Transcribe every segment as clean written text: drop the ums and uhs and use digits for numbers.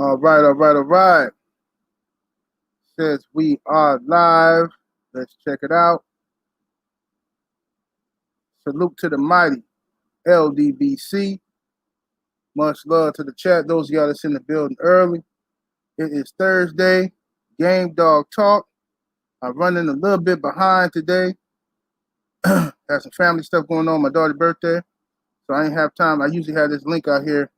All right, all right, all right. Says we are live. Let's check it out. Salute to the mighty LDBC. Much love to the chat. Those of y'all that's in the building early. It is Thursday. Game Dog Talk. I'm running a little bit behind today. Got some family stuff going on. My daughter's birthday. So I ain't have time. I usually have this link out here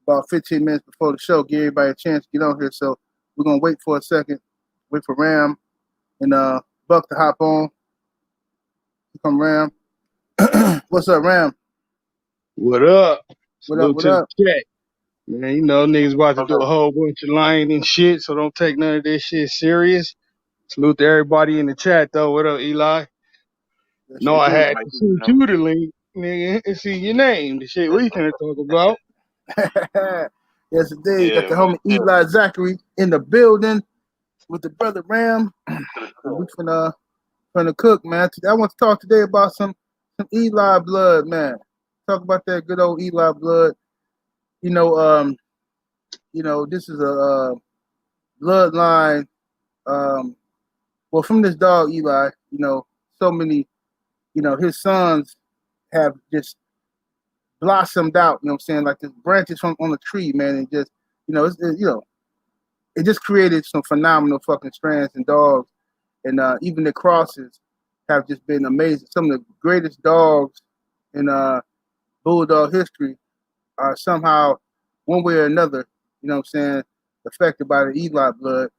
about 15 minutes before the show. Give everybody a chance to get on here. So we're going to wait for a second. Wait for Ram and Buck to hop on. Here come Ram. What's up, Ram? What up? What up, Salute what to up? the chat. Man, you know niggas about to do a whole bunch of lying and shit, so don't take none of this shit serious. Salute to everybody in the chat though. What up, Eli? Yes, No, I indeed. had to shoot you the link, nigga, and see your name. The shit we finna talk about. Yes, indeed. Got the homie Eli Zachary in the building with the brother Ram. We finna cook, man. I want to talk today about some Eli blood, man. Talk about that good old Eli blood. You know, this is a bloodline. Well, from this dog Eli, so many, his sons have just blossomed out. You know what I'm saying? Like the branches from on the tree, man, and just, it just created some phenomenal fucking strands and dogs, and even the crosses have just been amazing. Some of the greatest dogs in bulldog history are somehow, one way or another, you know what I'm saying, affected by the Eli blood.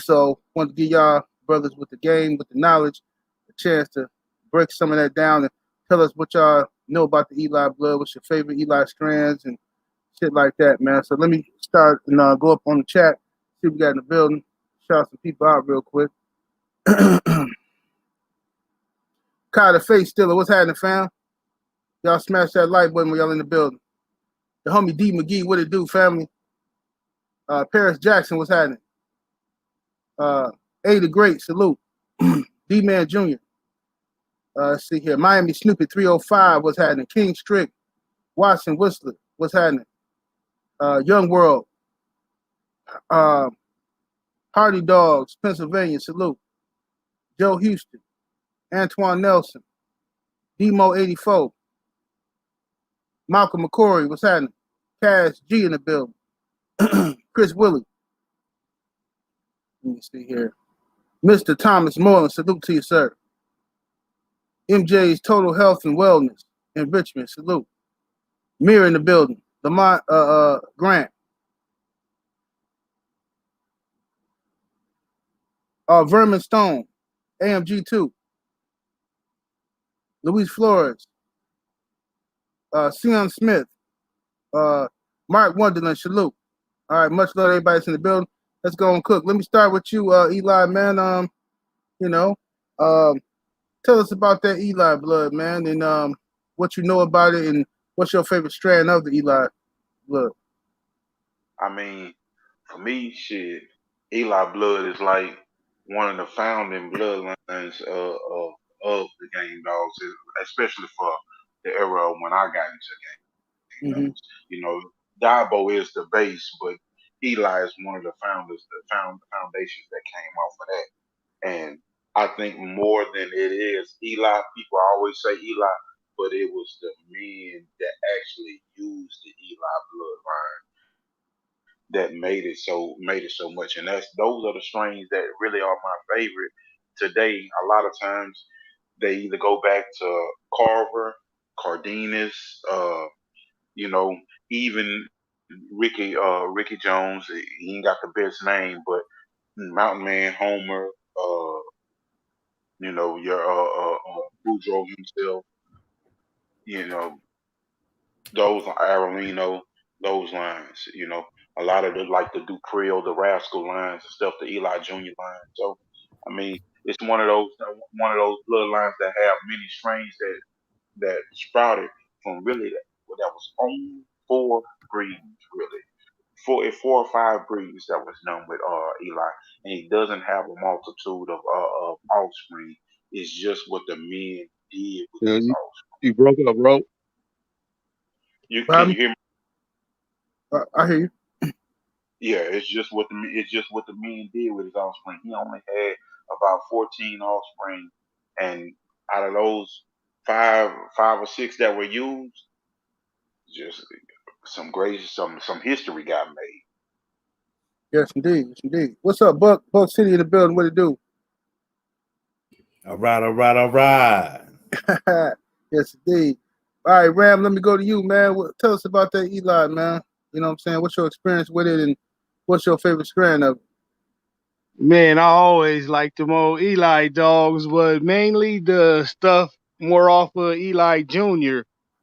So, want to give y'all brothers with the game, with the knowledge, a chance to break some of that down and tell us what y'all know about the Eli blood. What's your favorite Eli strands and shit like that, man. So let me start and go up on the chat, see what we got in the building, shout some people out real quick. Kyle the Face Stiller, what's happening, fam? Y'all smash that like button when y'all in the building. The homie D McGee, what it do, family? Paris Jackson, what's happening? A the Great, salute. D Man Jr. Let's see here. Miami Snoopy 305, what's happening? King Strick, Watson Whistler, what's happening? Young World, Hardy Dogs, Pennsylvania, salute. Joe Houston, Antoine Nelson, Demo 84, Malcolm McCory, what's happening? Cash G in the building. Chris Willie. Let me see here. Mr. Thomas Moreland, salute to you, sir. MJ's Total Health and Wellness in Richmond, salute. Mirror in the building. Lamont Grant. Vermin Stone, AMG2. Luis Flores. Sion Smith. Mark Wonderland, salute. All right, much love to everybody that's in the building. Let's go and cook. Let me start with you, Eli, man. Tell us about that Eli blood, man, and what you know about it, and what's your favorite strand of the Eli blood. I mean, for me, shit, Eli blood is like one of the founding bloodlines of the game dogs, especially for the era when I got into game Mm-hmm. dogs. You know, Dabo is the base, but Eli is one of the founders, foundations that came off of that. And I think more than it is Eli, people always say Eli, but it was the men that actually used the Eli bloodline that made it so much. And those are the strains that really are my favorite today. A lot of times they either go back to Carver, Cardenas, you know, even Ricky Jones. He ain't got the best name, but Mountain Man, Homer, your Boudreaux himself, you know, those Arolino, those lines, a lot of the like the Duprell, the Rascal lines and stuff, the Eli Jr. lines. So, I mean, it's one of those bloodlines that have many strains that sprouted from really that was only four breeds, really. Four or five breeds that was done with Eli, and he doesn't have a multitude of offspring. It's just what the men did with Yeah, his you, offspring. you broke up, bro. Can you Bobby, hear me? I hear you. Yeah, it's just what the men did with his offspring. He only had about 14 offspring, and out of those five or six that were used, just some history got made. Yes, indeed. Yes, indeed. What's up, Buck? Buck City in the building. What it do? All right, all right, all right. Yes, indeed. All right, Ram, let me go to you, man. Tell us about that Eli, man. You know what I'm saying? What's your experience with it, and what's your favorite strand of it? Man, I always liked them old Eli dogs, but mainly the stuff more off of Eli Jr.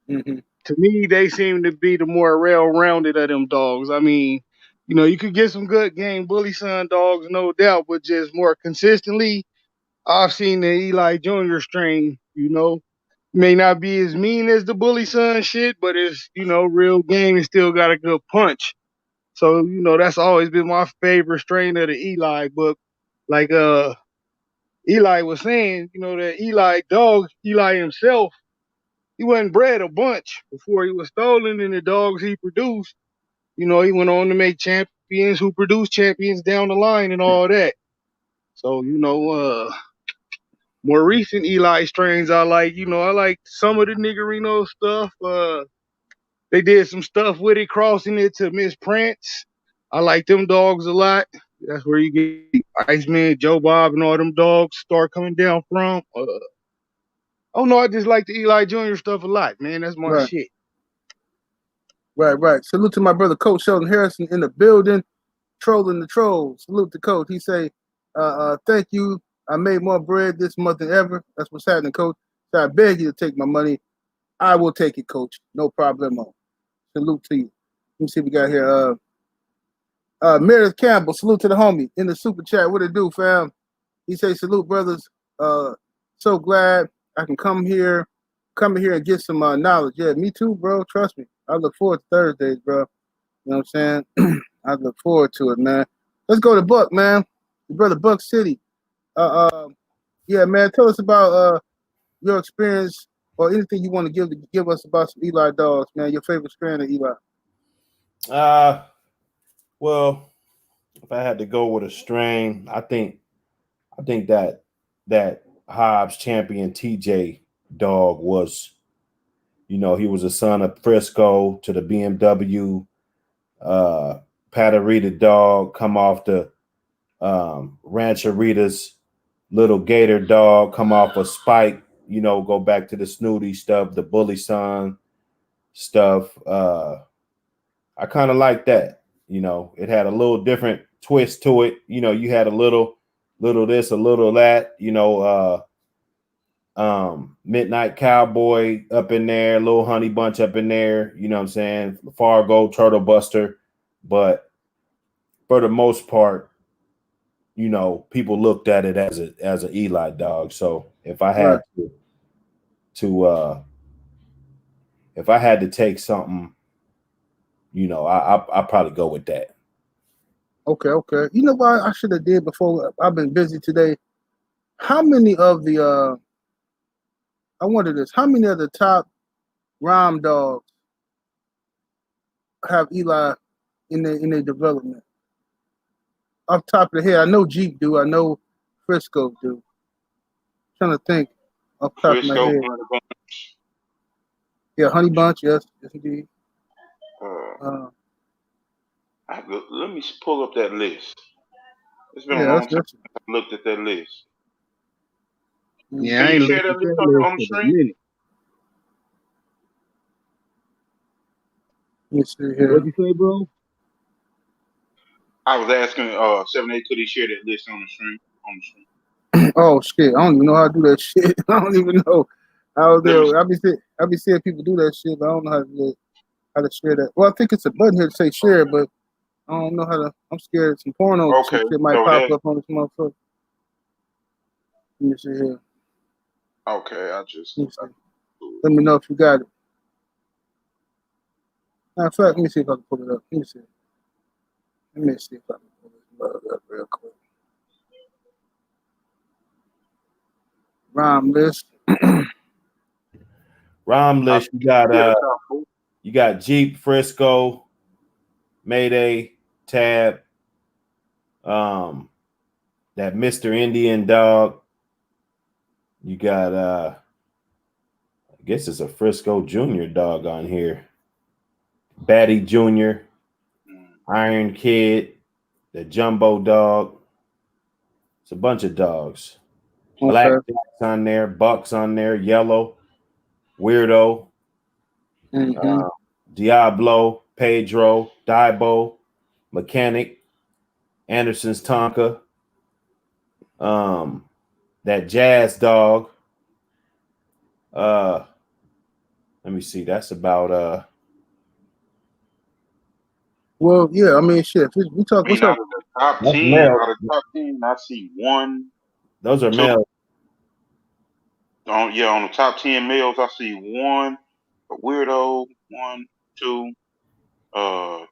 Mm-hmm. To me, they seem to be the more well-rounded of them dogs. I mean, you could get some good game bully son dogs, no doubt, but just more consistently, I've seen the Eli Jr. strain, may not be as mean as the bully son shit, but it's, real game and still got a good punch. So, that's always been my favorite strain of the Eli. But like Eli was saying, that Eli dog, Eli himself, he wasn't bred a bunch before he was stolen, and the dogs he produced, he went on to make champions who produced champions down the line and all that. So, more recent Eli strains I like, I like some of the Niggerino stuff. They did some stuff with it, crossing it to Miss Prince. I like them dogs a lot. That's where you get Iceman, Joe Bob, and all them dogs start coming down from. Oh no, I just like the Eli Jr. stuff a lot, man. That's my Right, shit. right. Salute to my brother, Coach Sheldon Harrison in the building, trolling the trolls. Salute to Coach. He say, thank you. I made more bread this month than ever. That's what's happening, Coach. So I beg you to take my money. I will take it, Coach. No problemo. Salute to you. Let me see what we got here. Meredith Campbell, salute to the homie in the super chat. What it do, fam? He say, salute, brothers. So glad I can come here and get some knowledge. Yeah, me too, bro. Trust me. I look forward to Thursdays, bro. You know what I'm saying? I look forward to it, man. Let's go to Buck, man. Your brother Buck City. Yeah, man. Tell us about your experience or anything you want to give us about some Eli dogs, man. Your favorite strand of Eli. Well, if I had to go with a strain, I think that Hobbs champion TJ dog was, he was a son of Frisco to the BMW Patarita dog, come off the Rancheritas little Gator dog, come off a Spike, go back to the snooty stuff, the bully son stuff. I kind of like that. It had a little different twist to it. You had a little this, a little that, Midnight Cowboy up in there, little Honey Bunch up in there, you know what I'm saying? Fargo, Turtle Buster. But for the most part, people looked at it as an Eli dog. So if I had if I had to take something, I probably go with that. Okay. You know what I should have did before? I've been busy today. How many of the I wonder this, how many of the top Rom dogs have Eli in their development? Off the top of the head, I know Jeep do, I know Frisco do. I'm trying to think off the top of my Frisco, head. Yeah, Honey Bunch, yes indeed. Let me pull up that list. It's been a Yeah, long time since I looked at that list. Yeah, Can I you ain't share looked that at list that list on the for a stream? minute. Let me see here. What'd you say, bro? I was asking 78, could he share that list on the stream? Oh shit, I don't even know how to do that shit. I don't even know how there. I be seeing people do that shit, but I don't know how to share that. Well, I think it's a button here to say share, but I don't know how to. I'm scared some porno some Okay, shit might so pop that. up on this motherfucker. Let me see here. Okay, Let me know if you got it. Matter of fact, let me see if I can pull it up. Let me see if I can pull it up real quick. Rhyme list. Rom list, you got Jeep, Frisco, Mayday, Tab. That Mr. Indian dog. You got I guess it's a Frisco Junior dog on here. Batty Jr., Iron Kid, the Jumbo dog. It's a bunch of dogs. Okay. Blackjack's on there, Buck's on there, Yellow, Weirdo, Diablo, Pedro, Dibo, Mechanic, Anderson's Tonka, that Jazz dog. Let me see. That's about Well, yeah, I mean, shit. We talk. What's up? Out of the top That's 10, male. out of the top 10, I see one. Those are two, male. on the top 10 males, I see one, a Weirdo, 1, 2,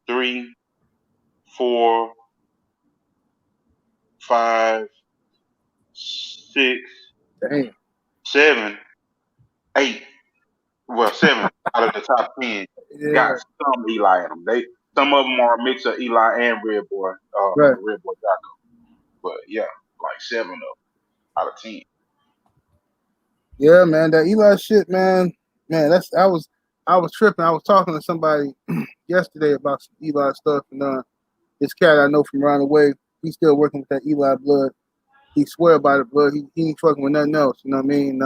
3, 4, 5, 6, Damn. 7, 8. Well, 7 out of the top 10 Yeah. got some Eli in them. Some of them are a mix of Eli and Red Boy, Right. Red Boy Jocko. But yeah, like 7 of them out of 10. Yeah, man, that Eli shit, man. Man, I was tripping. I was talking to somebody yesterday about some Eli stuff, and this cat I know from around the way, he's still working with that Eli blood. He swear by the blood. He ain't fucking with nothing else. You know what I mean?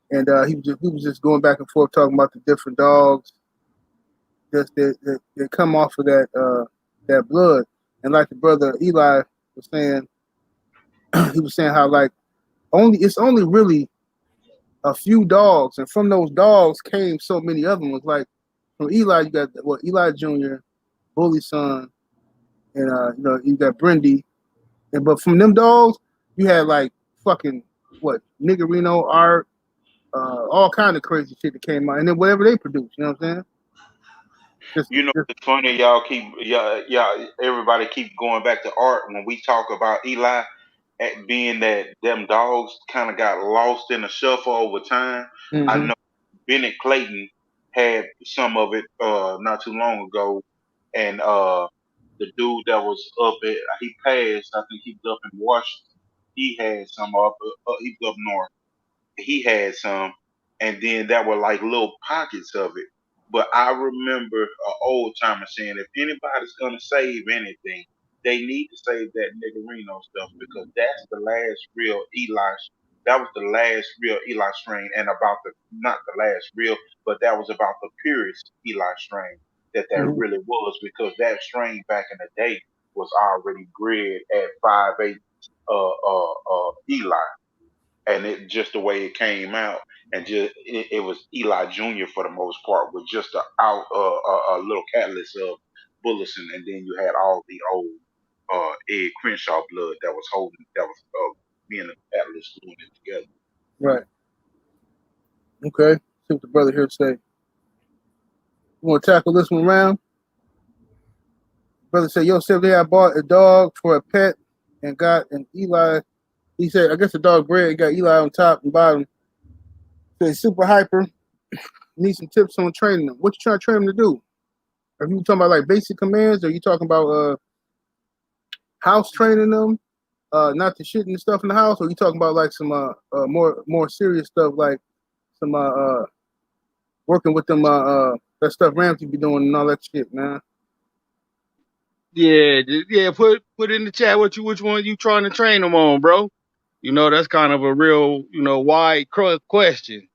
He was just going back and forth talking about the different dogs that come off of that blood. And like the brother Eli was saying, he was saying how like it's only really a few dogs, and from those dogs came so many other ones. Like from Eli, you got Eli Jr., Bully Son, and you got Brindy. But from them dogs, you had like fucking Niggerino, Art, all kind of crazy shit that came out, and then whatever they produce, you know what I'm saying? It's funny, everybody keep going back to Art when we talk about Eli, being that them dogs kind of got lost in the shuffle over time. Mm-hmm. I know Bennett Clayton had some of it not too long ago, and the dude that was he passed. I think he was up in Washington. He had some he was up north. He had some, and then there were like little pockets of it. But I remember an old timer saying, if anybody's gonna save anything, they need to save that Niggerino stuff because that's the last real Eli. That was the last real Eli strain, and not the last real, but that was about the purest Eli strain that really was, because that strain back in the day was already bred at 5'8" Eli, and it just the way it came out, and just it was Eli Jr. for the most part, with just a little catalyst of Bullison, and then you had all the old Ed Crenshaw blood that was being a catalyst doing it together. Right. Okay. See what the brother here say. You want to tackle this one round? Brother said, "Yo, Sylvie, I bought a dog for a pet and got an Eli." He said, "I guess the dog bred got Eli on top and bottom. So he's super hyper. Need some tips on training him. What you trying to train him to do? Are you talking about like basic commands? Or are you talking about house training them, not the shit and stuff in the house? Or are you talking about like some more serious stuff, like some working with them that stuff Ramsey be doing and all that shit, man?" Yeah. Put in the chat which one you trying to train them on, bro. That's kind of a real wide question.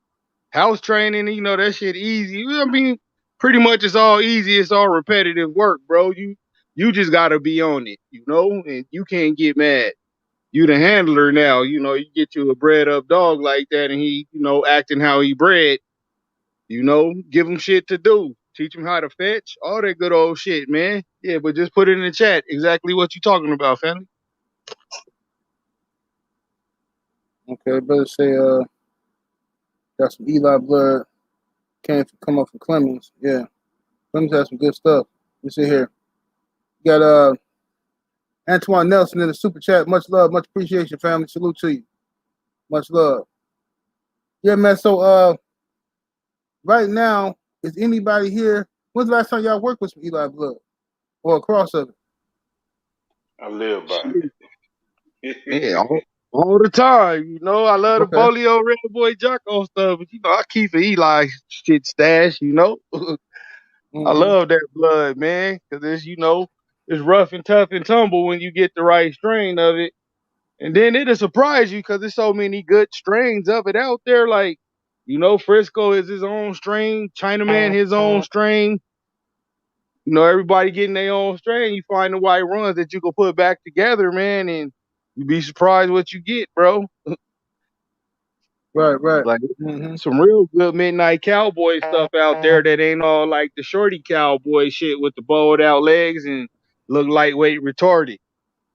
House training, that shit easy. I mean, pretty much it's all easy. It's all repetitive work, bro. You just gotta be on it, and you can't get mad. You the handler now, you get you a bred up dog like that and he, acting how he bred, give him shit to do. Teach him how to fetch, all that good old shit, man. Yeah, but just put it in the chat exactly what you talking about, family. Okay, brother say got some Eli blood, come up from Clemens. Yeah. Clemens has some good stuff. Let's see here. You got Antoine Nelson in the super chat. Much love, much appreciation, family. Salute to you. Much love. Yeah, man. So right now, is anybody here? When's the last time y'all worked with some Eli blood? or a cross of it? I live by it. Yeah, all the time. You know, I love the Okay. Bolio Red Boy Jocko stuff, but you know, I keep an Eli shit stash. You know, I Mm-hmm. love that blood, man, because it's it's rough and tough and tumble when you get the right strain of it, and then it'll surprise you because there's so many good strains of it out there. Like, Frisco is his own strain, Chinaman his own strain. Everybody getting their own strain. You find the white runs that you can put back together, man, and you'd be surprised what you get, bro. Right, right. Like Mm-hmm. some real good midnight cowboy stuff out there that ain't all like the shorty cowboy shit with the bowed out legs and look lightweight retarded.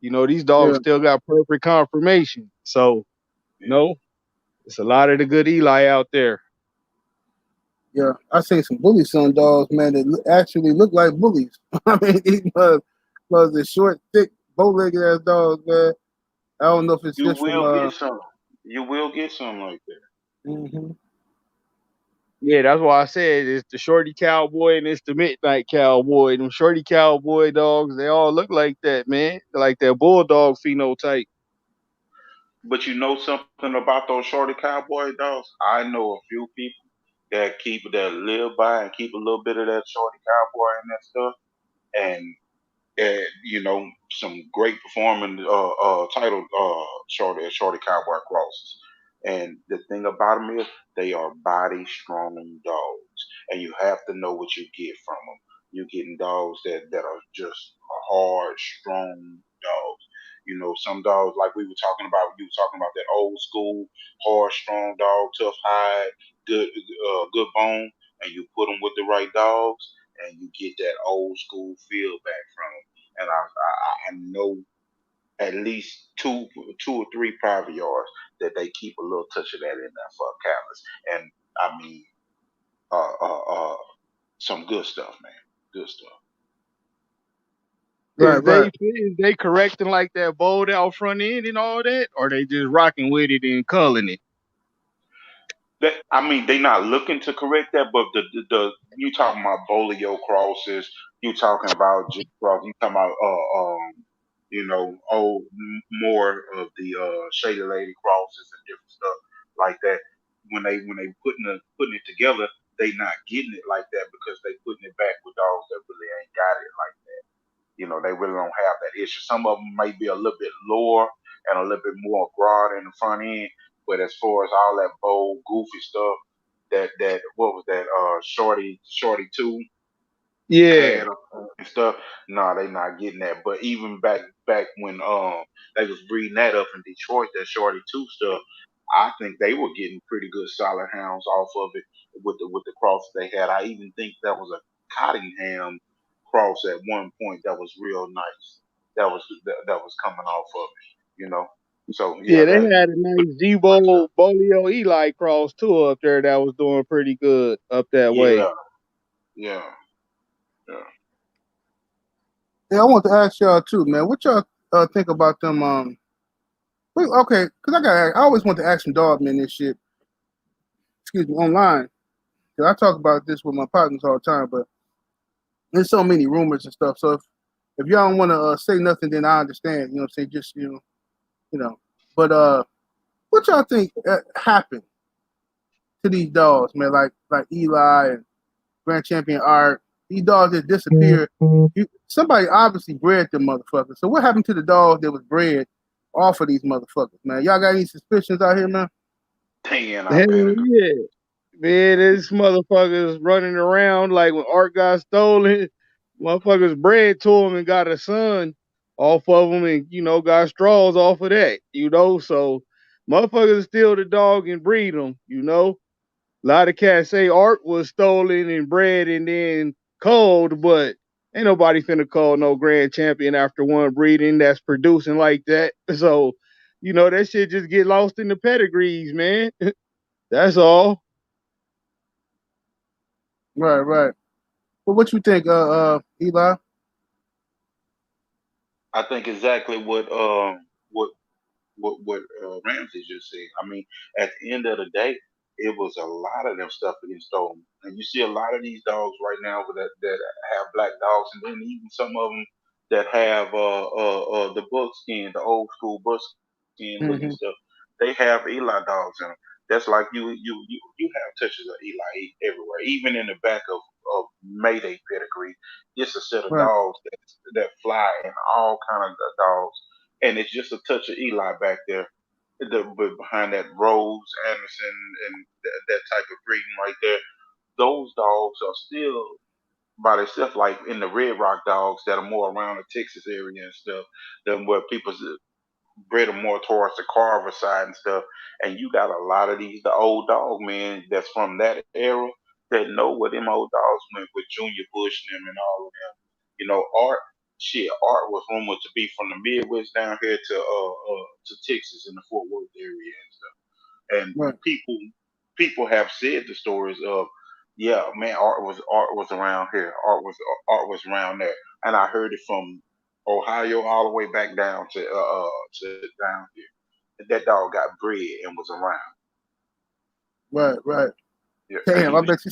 These dogs Yeah, still got perfect conformation. So, Yeah. it's a lot of the good Eli out there. yeah. I seen some bully son dogs, man, that actually look like bullies. I mean, these was the short, thick, bow-legged ass dogs, man. I don't know if it's You just from will get some. You will get some like that. mm-hmm. Yeah, that's why I said it's the shorty cowboy and it's the midnight cowboy. Them shorty cowboy dogs, they all look like that, man. They're like that bulldog phenotype. But you know something about those shorty cowboy dogs? I know a few people that live by and keep a little bit of that shorty cowboy and that stuff. And some great performing titled shorty cowboy crosses. And the thing about them is they are body strong dogs, and you have to know what you get from them. You're getting dogs that are just hard, strong dogs. Some dogs like we were talking about. You were talking about that old school, hard, strong dog, tough hide, good bone, and you put them with the right dogs, and you get that old school feel back from them. And I know at least two or three private yards that they keep a little touch of that in there for Callis. And I mean, uh, uh, uh, some good stuff, man. Good stuff. Right, right. Is they correcting like that bowed out front end and all that, or they just rocking with it and culling it? I mean, they not looking to correct that, but the you talking about Bolio crosses, you talking about G cross, you talking about more of the Shady Lady crosses and different stuff like that. When they putting it together, they not getting it like that because they putting it back with dogs that really ain't got it like that. They really don't have that issue. Some of them may be a little bit lower and a little bit more broad in the front end, but as far as all that bold, goofy stuff, that what was that? Shorty two Yeah. had and stuff. No, they not getting that. But even back when they was breeding that up in Detroit, that Shorty two stuff, I think they were getting pretty good solid hounds off of it with the cross they had. I even think that was a Cottingham cross at one point that was real nice. That was coming off of it. So yeah, Yeah, they that had a nice great stuff. Debo Bolio Eli cross too up there that was doing pretty good up that way. Yeah, yeah, yeah. Yeah, I want to ask y'all too, man. What y'all think about them? Okay, because I always want to ask some dog men this shit. Excuse me, online. Because I talk about this with my partners all the time, but there's so many rumors and stuff. So if y'all don't want to say nothing, then I understand. You know what I'm saying? Just you know. But what y'all think happened to these dogs, man? Like Eli and Grand Champion Art. These dogs that disappeared. Somebody obviously bred them motherfuckers. So what happened to the dog that was bred off of these motherfuckers, man? Y'all got any suspicions out here, man? Ten, I Hell bet. yeah. Man, this motherfuckers running around like when Art got stolen, motherfuckers bred to him and got a son off of him and, got straws off of that. So motherfuckers steal the dog and breed them. A lot of cats say Art was stolen and bred and then culled, but ain't nobody finna cull no Grand Champion after one breeding that's producing like that. So, that shit just get lost in the pedigrees, man. That's all. Right, right. Well, what you think, Eli? I think exactly what Ramsey just said. I mean, at the end of the day, it was a lot of them stuff getting stolen. And you see a lot of these dogs right now that have black dogs, and then even some of them that have the buckskin, the old school buckskin looking Mm-hmm. stuff. They have Eli dogs in them. That's like you have touches of Eli everywhere, even in the back of Mayday pedigree. It's a set of Right. dogs that fly in all kind of dogs, and it's just a touch of Eli back there. But behind that Rose Anderson and that type of breeding right there, those dogs are still by themselves, like in the Red Rock dogs that are more around the Texas area and stuff, than where people bred them more towards the Carver side and stuff. And you got a lot of the old dog men that's from that era that know where them old dogs went with Junior Bush and them and all of them. You know, Art was rumored to be from the Midwest down here to Texas in the Fort Worth area and stuff. And Right. people have said the stories of, yeah, man, Art was around here. Art was around there. And I heard it from Ohio all the way back down to down here. That dog got bred and was around. Right. Right. Yeah, Damn, I bet you.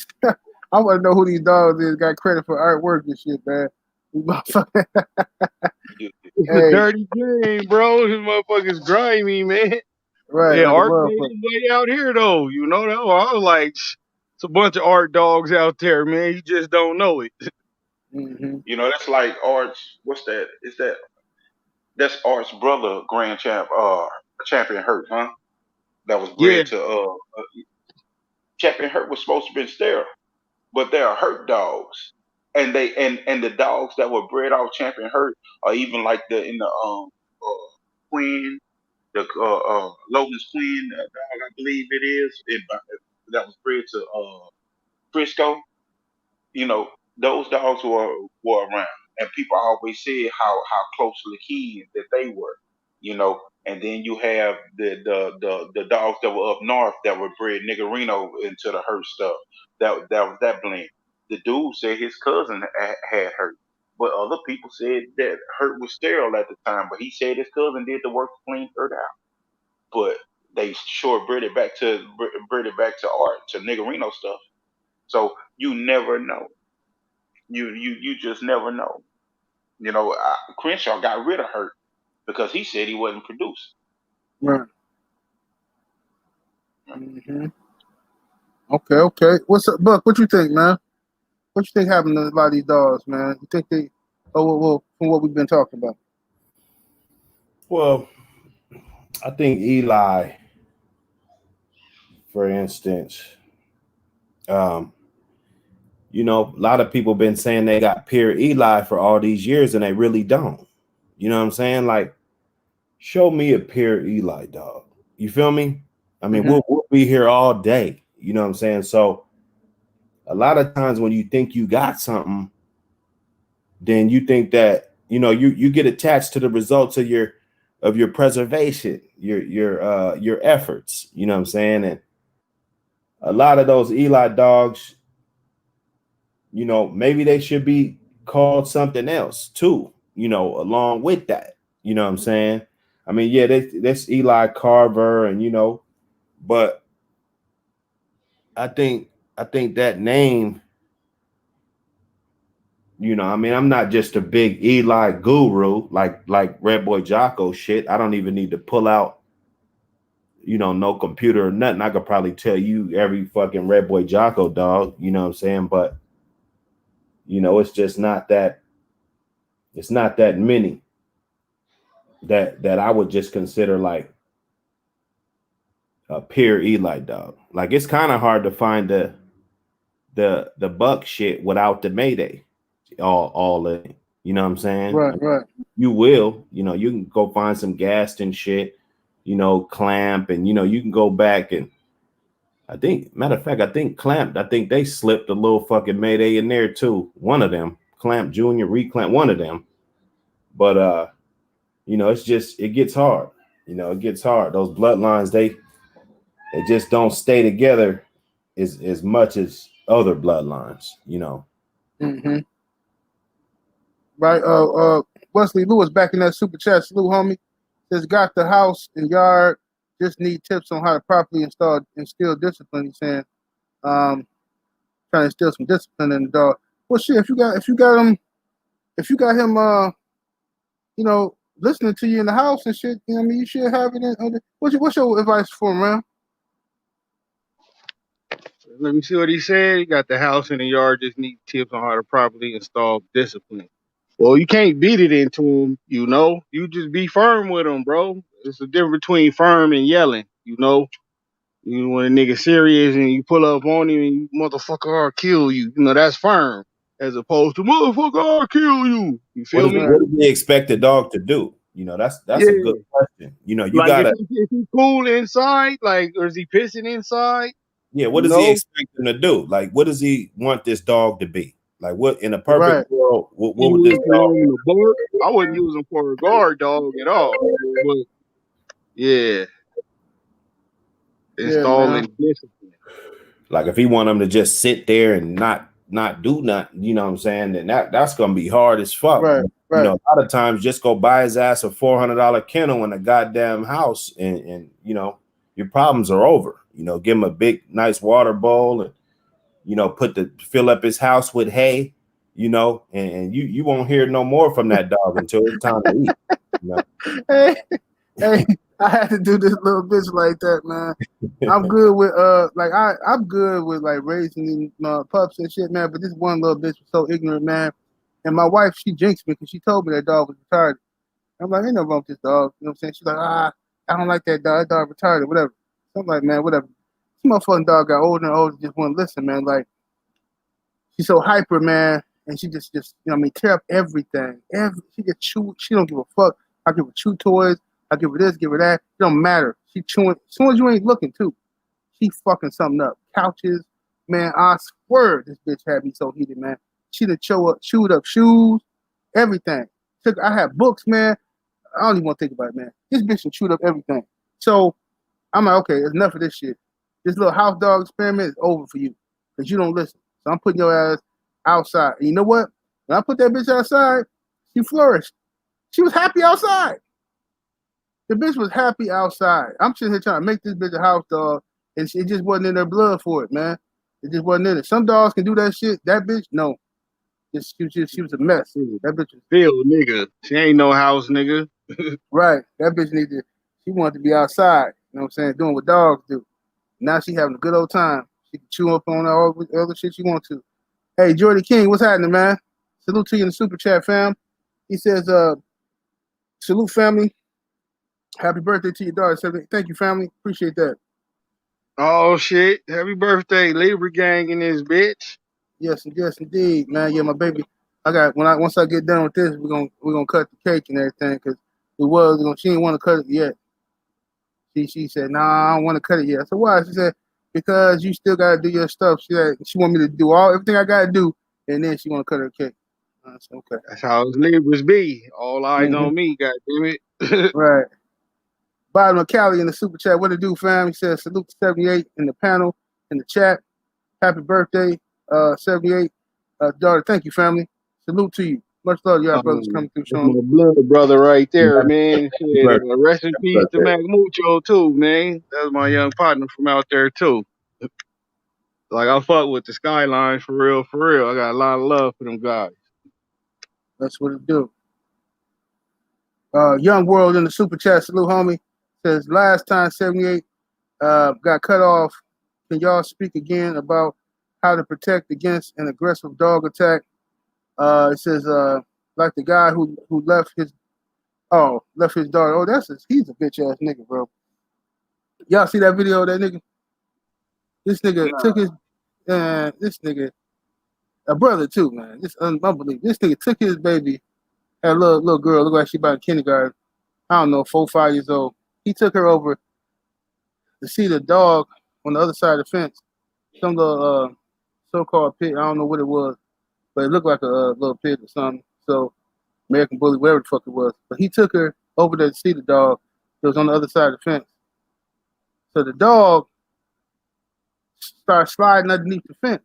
I want to know who these dogs is. Got credit for artwork and shit, man. These motherfuckers. It's a Hey, dirty game, bro. This motherfucker's grimy, man. right, Yeah, like a Art made motherfucker. his way out here though. You know that. I was like, it's a bunch of Art dogs out there, man. You just don't know it. Mm-hmm. you know, that's like Art's. What's that? That's Art's brother, Grand Champion Hurt, huh? That was Yeah, bred to Champion Hurt was supposed to be sterile, but they are hurt dogs. And the dogs that were bred off Champion Hurt are even like Queen, the Logan's Queen dog, I believe it is, that was bred to Frisco. You know, those dogs were around, and people always said how closely kin that they were. You know, and then you have the dogs that were up north that were bred Niggerino into the herd stuff. That was that blend. The dude said his cousin had hurt, but other people said that hurt was sterile at the time. But he said his cousin did the work to clean hurt out. But they sure bred it back to Art to Niggerino stuff. So you never know. You just never know. You know, Crenshaw got rid of Hurt because he said he wasn't producing. Right. Mm-hmm. Okay. Okay. What's up, Buck? What you think, man? What you think happened to a lot of these dogs, man? You think they? Oh, well, from what we've been talking about. Well, I think Eli, for instance, you know, a lot of people been saying they got pure Eli for all these years, and they really don't. You know what I'm saying? Like, show me a pure Eli dog. You feel me? I mean, Mm-hmm. we'll be here all day. You know what I'm saying? So a lot of times when you think you got something, then you think that, you know, you get attached to the results of your preservation, your efforts. You know what I'm saying? And a lot of those Eli dogs, you know, maybe they should be called something else too, you know, along with that. You know what I'm saying? I mean, yeah, that's Eli Carver, and you know, but I think that name, you know, I mean, I'm not just a big Eli guru like Red Boy Jocko shit. I don't even need to pull out, you know, no computer or nothing. I could probably tell you every fucking Red Boy Jocko dog, you know what I'm saying? But you know, it's just not that, it's not that many that I would just consider like a pure Eli dog. Like, it's kind of hard to find the buck shit without the Mayday all in it. You know what I'm saying? Right. Right. You will, you know, you can go find some Gaston shit, you know, Clamp, and you know, you can go back and I think, matter of fact, I think Clamp, I think they slipped a little fucking Mayday in there too. One of them, Clamp Jr., Reclamp, one of them. But you know, it's just, it gets hard. You know, it gets hard. Those bloodlines, they just don't stay together as much as other bloodlines, you know. Mm-hmm. Right. Wesley Lewis back in that super chat. Salute, homie. Says got the house and yard just need tips on how to properly instill discipline. He's saying, trying to instill some discipline in the dog. Well, shit, if you got him, listening to you in the house and shit, you know what I mean, you should have it in. What's your advice for him, man? Let me see what he said. He got the house and the yard, just need tips on how to properly install discipline. Well, you can't beat it into him, you know. You just be firm with him, bro. It's a difference between firm and yelling, you know. You when a nigga serious and you pull up on him and you motherfucker, I'll kill you. You know, that's firm. As opposed to motherfucker, I'll kill you. You feel me? What does he expect the dog to do? You know, that's Yeah. a good question. You know, you Like gotta if he cool inside, like, or is he pissing inside? yeah, what You does he know? expect him to do? Like, what does he want this dog to be? Like, what in a perfect Right. world, what You would this dog using the bark? I wouldn't use him for a guard dog at all. But yeah, Yeah, man. installing discipline. like if he want him to just sit there and not do nothing, you know what I'm saying? Then that's gonna be hard as fuck. Right. You know, a lot of times just go buy his ass a $400 kennel in a goddamn house, and you know, your problems are over. You know, give him a big, nice water bowl, and you know, fill up his house with hay. You know, and you won't hear no more from that dog until it's time to eat. You know? Hey, I had to do this little bitch like that, man. I'm good with I'm good with like raising pups and shit, man. But this one little bitch was so ignorant, man. And my wife, she jinxed me because she told me that dog was retarded. I'm like, ain't no wrong with this dog. You know what I'm saying? She's like, I don't like that dog. That dog retarded, whatever. So I'm like, man, whatever. This motherfucking dog got older and older, just wouldn't listen, man. Like, she's so hyper, man. And she just tear up everything. She just chew. She don't give a fuck. I give her chew toys. I give her this, give her that. It don't matter. She chewing. As soon as you ain't looking, too. She fucking something up. Couches, man. I swear this bitch had me so heated, man. She done chewed up shoes, everything. I had books, man. I don't even want to think about it, man. This bitch done chewed up everything. So I'm like, okay, enough of this shit. This little house dog experiment is over for you because you don't listen. So I'm putting your ass outside. And you know what? When I put that bitch outside, she flourished. She was happy outside. The bitch was happy outside. I'm sitting here trying to make this bitch a house dog, and it just wasn't in their blood for it, man. It just wasn't in it. Some dogs can do that shit. That bitch, no. She was a mess. That bitch was Field, nigga. She ain't no house, nigga. right. That bitch she wanted to be outside. You know what I'm saying? Doing what dogs do. Now she having a good old time. She can chew up on all the other shit she wants to. Hey, Jordy King, what's happening, man? Salute to you in the super chat, fam. He says, salute, family. Happy birthday to your daughter. Thank you, family. Appreciate that. Oh shit! Happy birthday, Libra gang in this bitch. Yes, indeed, man. Yeah, my baby. Once I get done with this, we're gonna cut the cake and everything because she didn't want to cut it yet. She said, nah, I don't want to cut it yet. I said, why? She said, because you still gotta do your stuff. She said she want me to do everything I gotta do, and then she want to cut her cake. I said, okay. That's how us Libras be. All eyes on me, goddamn it. Right. Bottom of Cali in the super chat. What to do, fam? He says, salute to 78 in the panel, in the chat. Happy birthday, 78. Daughter, thank you, family. Salute to you. Much love to y'all brothers coming through, That's Sean. my blood brother right there, man. Shit, rest in peace to Mac Mucho, too, man. That's my young partner from out there, too. Like, I fuck with the Skylines for real, for real. I got a lot of love for them guys. That's what it do. Young World in the super chat. Salute, homie. Says, last time 78 got cut off. Can y'all speak again about how to protect against an aggressive dog attack? It says, like the guy who left his daughter. Oh, he's a bitch ass nigga, bro. Y'all see that video of that nigga? This nigga took his this nigga, a brother too, man. This unbelievable. This nigga took his baby, had a little girl, look like she about in kindergarten. I don't know, 4, 5 years old. He took her over to see the dog on the other side of the fence. Some little so-called pit. I don't know what it was, but it looked like a little pit or something. So American Bully, whatever the fuck it was. But he took her over there to see the dog that was on the other side of the fence. So the dog started sliding underneath the fence.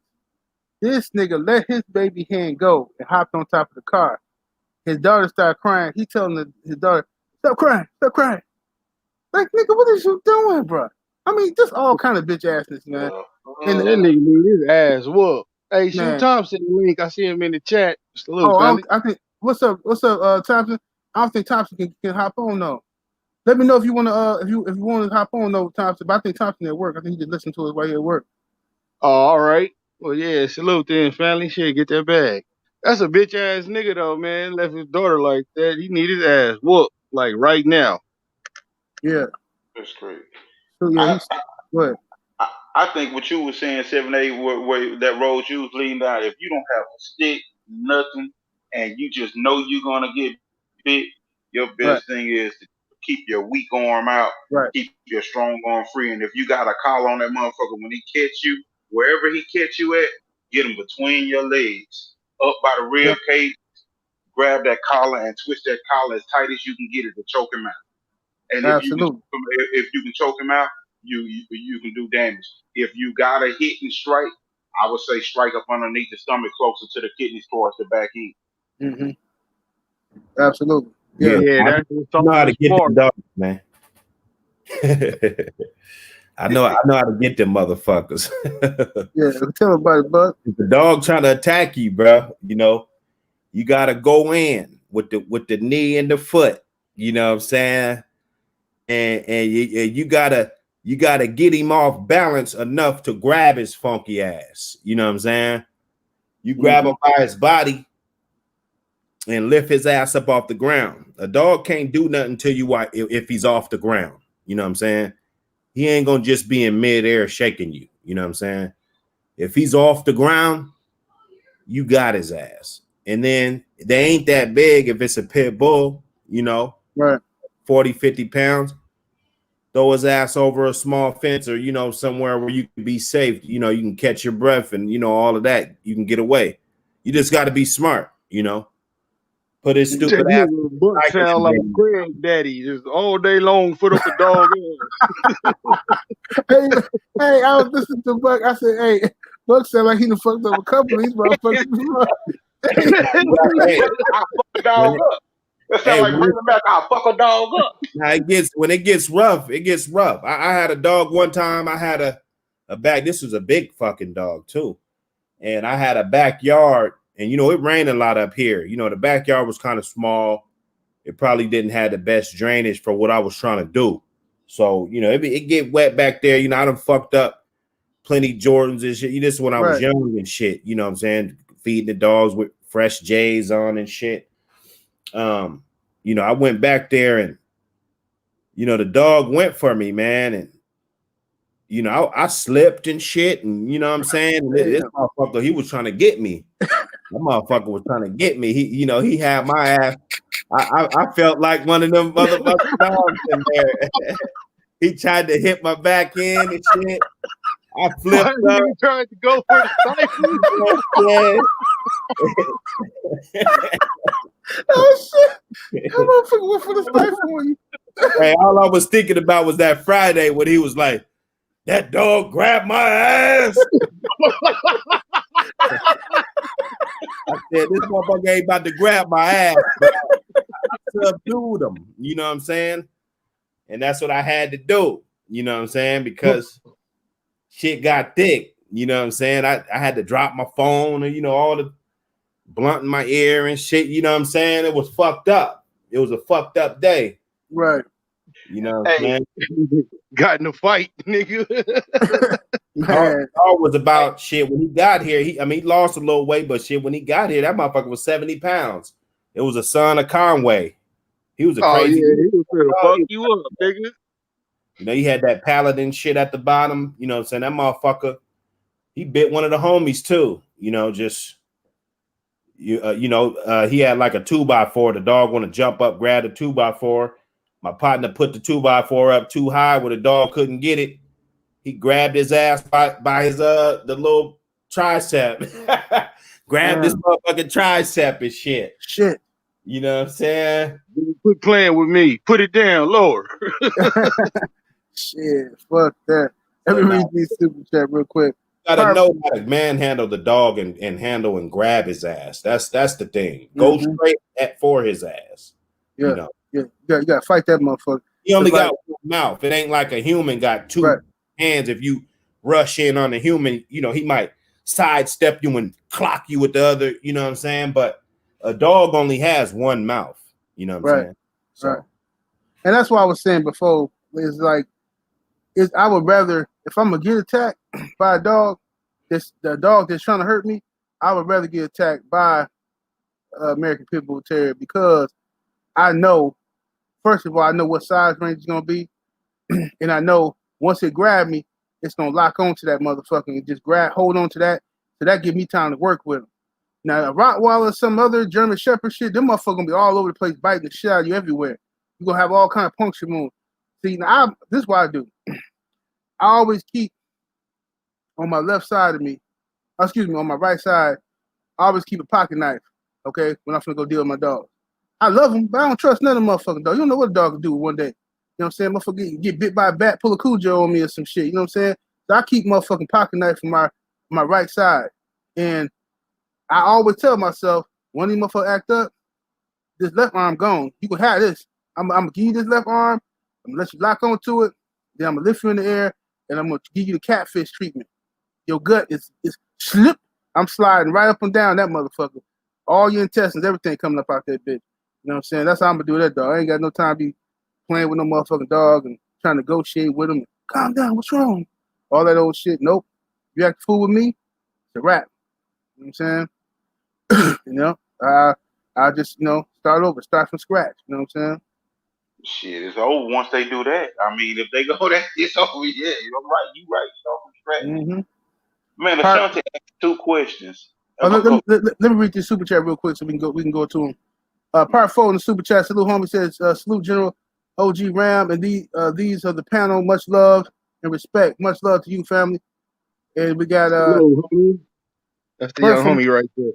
This nigga let his baby hand go and hopped on top of the car. His daughter started crying. He telling his daughter, stop crying, stop crying. Like, nigga, what is you doing, bro? I mean, just all kind of bitch assness, man. And that nigga need his ass whooped. Hey, shoot Man. Thompson the link. I see him in the chat. Salute, Oh, family. I think. What's up, Thompson? I don't think Thompson can hop on though. Let me know if you want to. If you want to hop on though, Thompson. But I think Thompson at work. I think he just listened to it while he at work. Oh, all right. Well, yeah, salute then, family. Shit, get that bag. That's a bitch ass nigga though, man. Left his daughter like that. He need his ass whooped like right now. Yeah. That's great. So yeah, he's good. I think what you were saying, 7A, where that road you was leading down, if you don't have a stick, nothing, and you just know you're gonna get bit, your best thing is to keep your weak arm out, keep your strong arm free. And if you got a collar on that motherfucker, when he catch you, wherever he catch you at, get him between your legs, up by the rib cage, grab that collar and twist that collar as tight as you can get it to choke him out. And if you can choke him out, you can do damage. If you got a hit and strike, I would say strike up underneath the stomach, closer to the kidneys towards the back end. Mm-hmm. Absolutely. Yeah, that's I know how to get them dogs, man. I know how to get them motherfuckers. Yeah, tell about it, bud. If the dog trying to attack you, bro, you know, you gotta go in with the knee and the foot. You know what I'm saying? And you gotta get him off balance enough to grab his funky ass. You know what I'm saying? You grab him by his body and lift his ass up off the ground. A dog can't do nothing to you if he's off the ground. You know what I'm saying? He ain't gonna just be in midair shaking you. You know what I'm saying? If he's off the ground, you got his ass. And then they ain't that big if it's a pit bull, you know, 40, 50 pounds. Throw his ass over a small fence or, you know, somewhere where you can be safe. You know, you can catch your breath and, you know, all of that. You can get away. You just got to be smart, you know. Put his stupid ass. Sound like Craig Daddy, just all day long, foot up the dog. Hey, I was listening to Buck. I said, hey, Buck sound like he done fucked up a couple of these motherfuckers. I'll fuck the dog up. That sound like bring him back. I'll fuck a dog up. Now when it gets rough, it gets rough. I had a dog one time. I had a back. This was a big fucking dog too, and I had a backyard. And, you know, it rained a lot up here. You know, the backyard was kind of small. It probably didn't have the best drainage for what I was trying to do. So, you know, it get wet back there. You know, I done fucked up plenty Jordans and shit. This is when I was young and shit. You know what I'm saying? Feeding the dogs with fresh J's on and shit. You know, I went back there and, you know, the dog went for me, man. And, you know, I slipped and shit. And, you know what I'm saying? This motherfucker, he was trying to get me. That motherfucker was trying to get me. He had my ass. I felt like one of them motherfucking dogs in there. He tried to hit my back end and shit. I flipped up. He tried to go for the Oh shit! Come on, went for the stifle on you. Hey, all I was thinking about was that Friday when he was like, "That dog grabbed my ass." I said, this motherfucker ain't about to grab my ass. I subdued him, you know what I'm saying? And that's what I had to do, you know what I'm saying? Because shit got thick, you know what I'm saying? I had to drop my phone and, you know, all the blunt in my ear and shit, you know what I'm saying? It was fucked up. It was a fucked up day. Right. You know what I'm saying? Got in a fight, nigga. All was about shit. When he got here, he lost a little weight, but shit, when he got here, that motherfucker was 70 pounds. It was a son of Conway. He was a crazy. Yeah, he was trying to fuck you up, nigga. You know, he had that paladin shit at the bottom. You know what I'm saying? That motherfucker, he bit one of the homies too. You know, just he had like a 2x4. The dog want to jump up, grab the 2x4. My partner put the 2x4 up too high where the dog couldn't get it. He grabbed his ass by his the little tricep. Grabbed his motherfucking tricep and shit. Shit. You know what I'm saying? Quit playing with me. Put it down lower. Shit. Fuck that. Let me read these super chat real quick. You gotta know how to manhandle the dog and handle and grab his ass. That's the thing. Go straight for his ass. Yeah. You know? Yeah. You gotta fight that motherfucker. He only like, got one mouth. It ain't like a human got two right. hands. If you rush in on a human, you know, he might sidestep you and clock you with the other, you know what I'm saying? But a dog only has one mouth, you know what I'm Right. saying? So Right. And that's what I was saying before. Is like, I would rather, if I'm gonna get attacked by a dog, the dog that's trying to hurt me, I would rather get attacked by American Pit Bull Terrier, because I know, first of all, I know what size range it's gonna be, and I know once it grab me, it's gonna lock onto that motherfucker and just hold on to that. So that give me time to work with them. Now, a Rottweiler, some other German Shepherd shit, them motherfuckers gonna be all over the place, biting the shit out of you everywhere. You're gonna have all kind of puncture wounds. See, now this is what I do. I always keep on my left side of me, on my right side, I always keep a pocket knife, okay, when I'm gonna go deal with my dog. I love them, but I don't trust none of them motherfucking dogs. You don't know what a dog will do one day. You know what I'm saying? Motherfucker get bit by a bat, pull a Cujo on me or some shit. You know what I'm saying? So I keep motherfucking pocket knife from my right side. And I always tell myself, when these motherfuckers act up, this left arm gone. You can have this. I'm gonna give you this left arm. I'm gonna let you lock onto it. Then I'm gonna lift you in the air, and I'm gonna give you the catfish treatment. Your gut is slip. I'm sliding right up and down that motherfucker. All your intestines, everything coming up out that bitch. You know what I'm saying? That's how I'm gonna do that dog. I ain't got no time to be playing with no motherfucking dog and trying to negotiate with him. Calm down, what's wrong? All that old shit. Nope. You act a fool with me, it's a wrap. You know what I'm saying? You know, I just, start over, start from scratch. You know what I'm saying? Shit, it's over once they do that. I mean, if they go that, it's over. Yeah, you're right. You right. Start from scratch. Mm-hmm. Man, Ashanti asked 2 questions. Let me read this super chat real quick so we can go to him. Part 4 in the super chat. Salute, homie, says, salute General OG Ram, and these are the panel. Much love and respect. Much love to you, family. And we got Hello, homie. That's the young homie right there.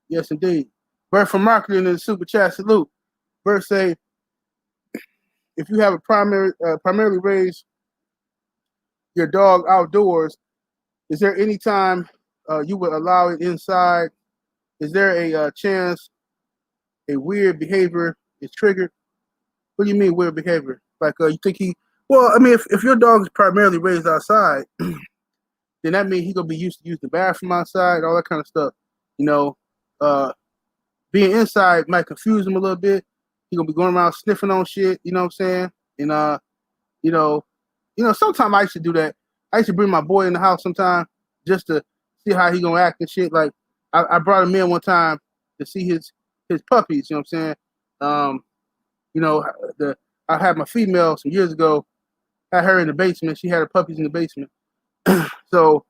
Yes, indeed. Bert from Marketing in the super chat. Salute. Bert say, if you have a primarily raised your dog outdoors, is there any time you would allow it inside? Is there a chance a weird behavior is triggered? What do you mean weird behavior? Like you think well, I mean, if your dog is primarily raised outside, then that means he's gonna be used to use the bathroom outside, all that kind of stuff. You know, being inside might confuse him a little bit. He's gonna be going around sniffing on shit, you know what I'm saying? And you know, sometimes I used to do that. I used to bring my boy in the house sometime just to see how he gonna act and shit. Like I brought him in one time to see his puppies, you know what I'm saying? I had my female some years ago, had her in the basement. She had her puppies in the basement. So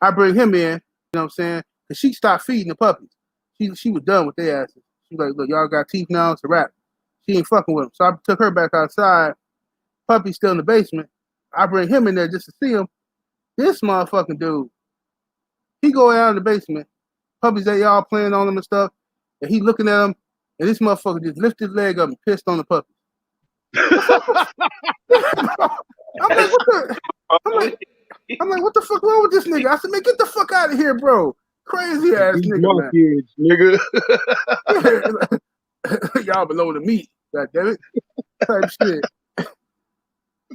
I bring him in, you know what I'm saying? Because she stopped feeding the puppies. She was done with their asses. She was like, look, y'all got teeth now, it's a wrap. She ain't fucking with them. So I took her back outside. Puppy's still in the basement. I bring him in there just to see him. This motherfucking dude, he go out in the basement. Puppies that y'all playing on him and stuff. And he looking at him, and this motherfucker just lifted his leg up and pissed on the puppy. I'm like, what the fuck wrong with this nigga? I said, man, get the fuck out of here, bro. Crazy ass nigga, man. Nigga. Y'all below the meat, god damn it. Type shit.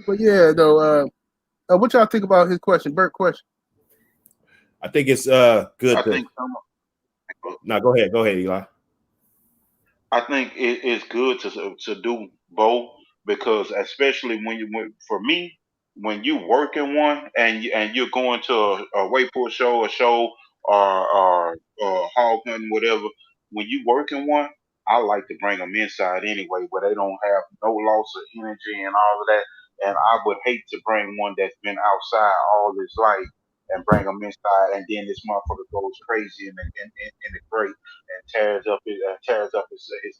But yeah, though, what y'all think about his question, Bert question? I think it's good. I think no, go ahead, Eli. I think it's good to do both, because especially for me, when you working one and you're going to a wait for a show or hog hunting, whatever. When you working one, I like to bring them inside anyway, where they don't have no loss of energy and all of that. And I would hate to bring one that's been outside all his life and bring them inside, and then this motherfucker goes crazy in the crate and tears up his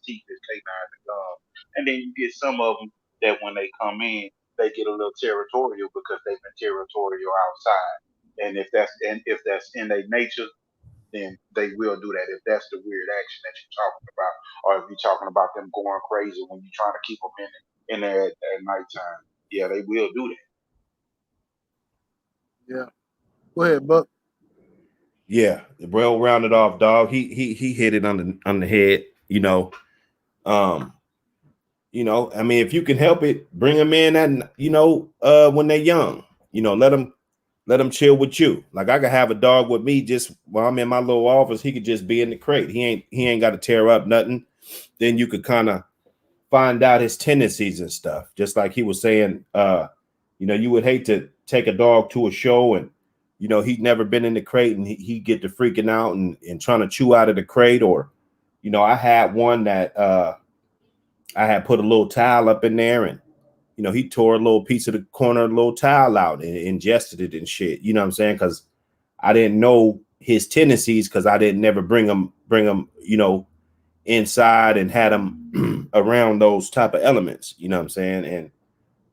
teeth, his canines, and gums. And then you get some of them that when they come in, they get a little territorial because they've been territorial outside. And if that's in their nature, then they will do that. If that's the weird action that you're talking about, or if you're talking about them going crazy when you're trying to keep them in there at nighttime, yeah, they will do that. Yeah. Go ahead, Buck. Yeah, well rounded off, dog. He hit it on the head. you know, I mean, if you can help it, bring them in and, you know, when they're young, you know, let them chill with you. Like I could have a dog with me just while I'm in my little office. He could just be in the crate. He ain't got to tear up nothing. Then you could kind of find out his tendencies and stuff. Just like he was saying, you know, you would hate to take a dog to a show and, you know, he'd never been in the crate and he get to freaking out and trying to chew out of the crate. Or, you know, I had one that I had put a little towel up in there and, you know, he tore a little piece of the corner of the little towel out and ingested it and shit. You know what I'm saying? Because I didn't know his tendencies because I didn't never bring him, you know, inside and had him around those type of elements. You know what I'm saying? And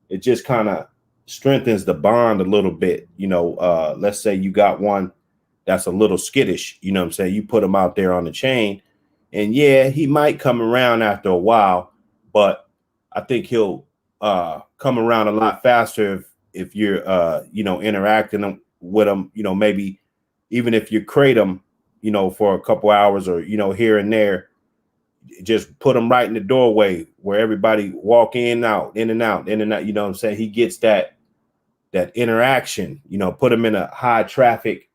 it just kind of strengthens the bond a little bit. You know, let's say you got one that's a little skittish. You know what I'm saying? You put him out there on the chain and yeah, he might come around after a while, but I think he'll come around a lot faster if you're you know, interacting with him, you know, maybe even if you crate him, you know, for a couple hours or, you know, here and there, just put him right in the doorway where everybody walk in and out, you know what I'm saying? He gets that interaction, you know, put him in a high traffic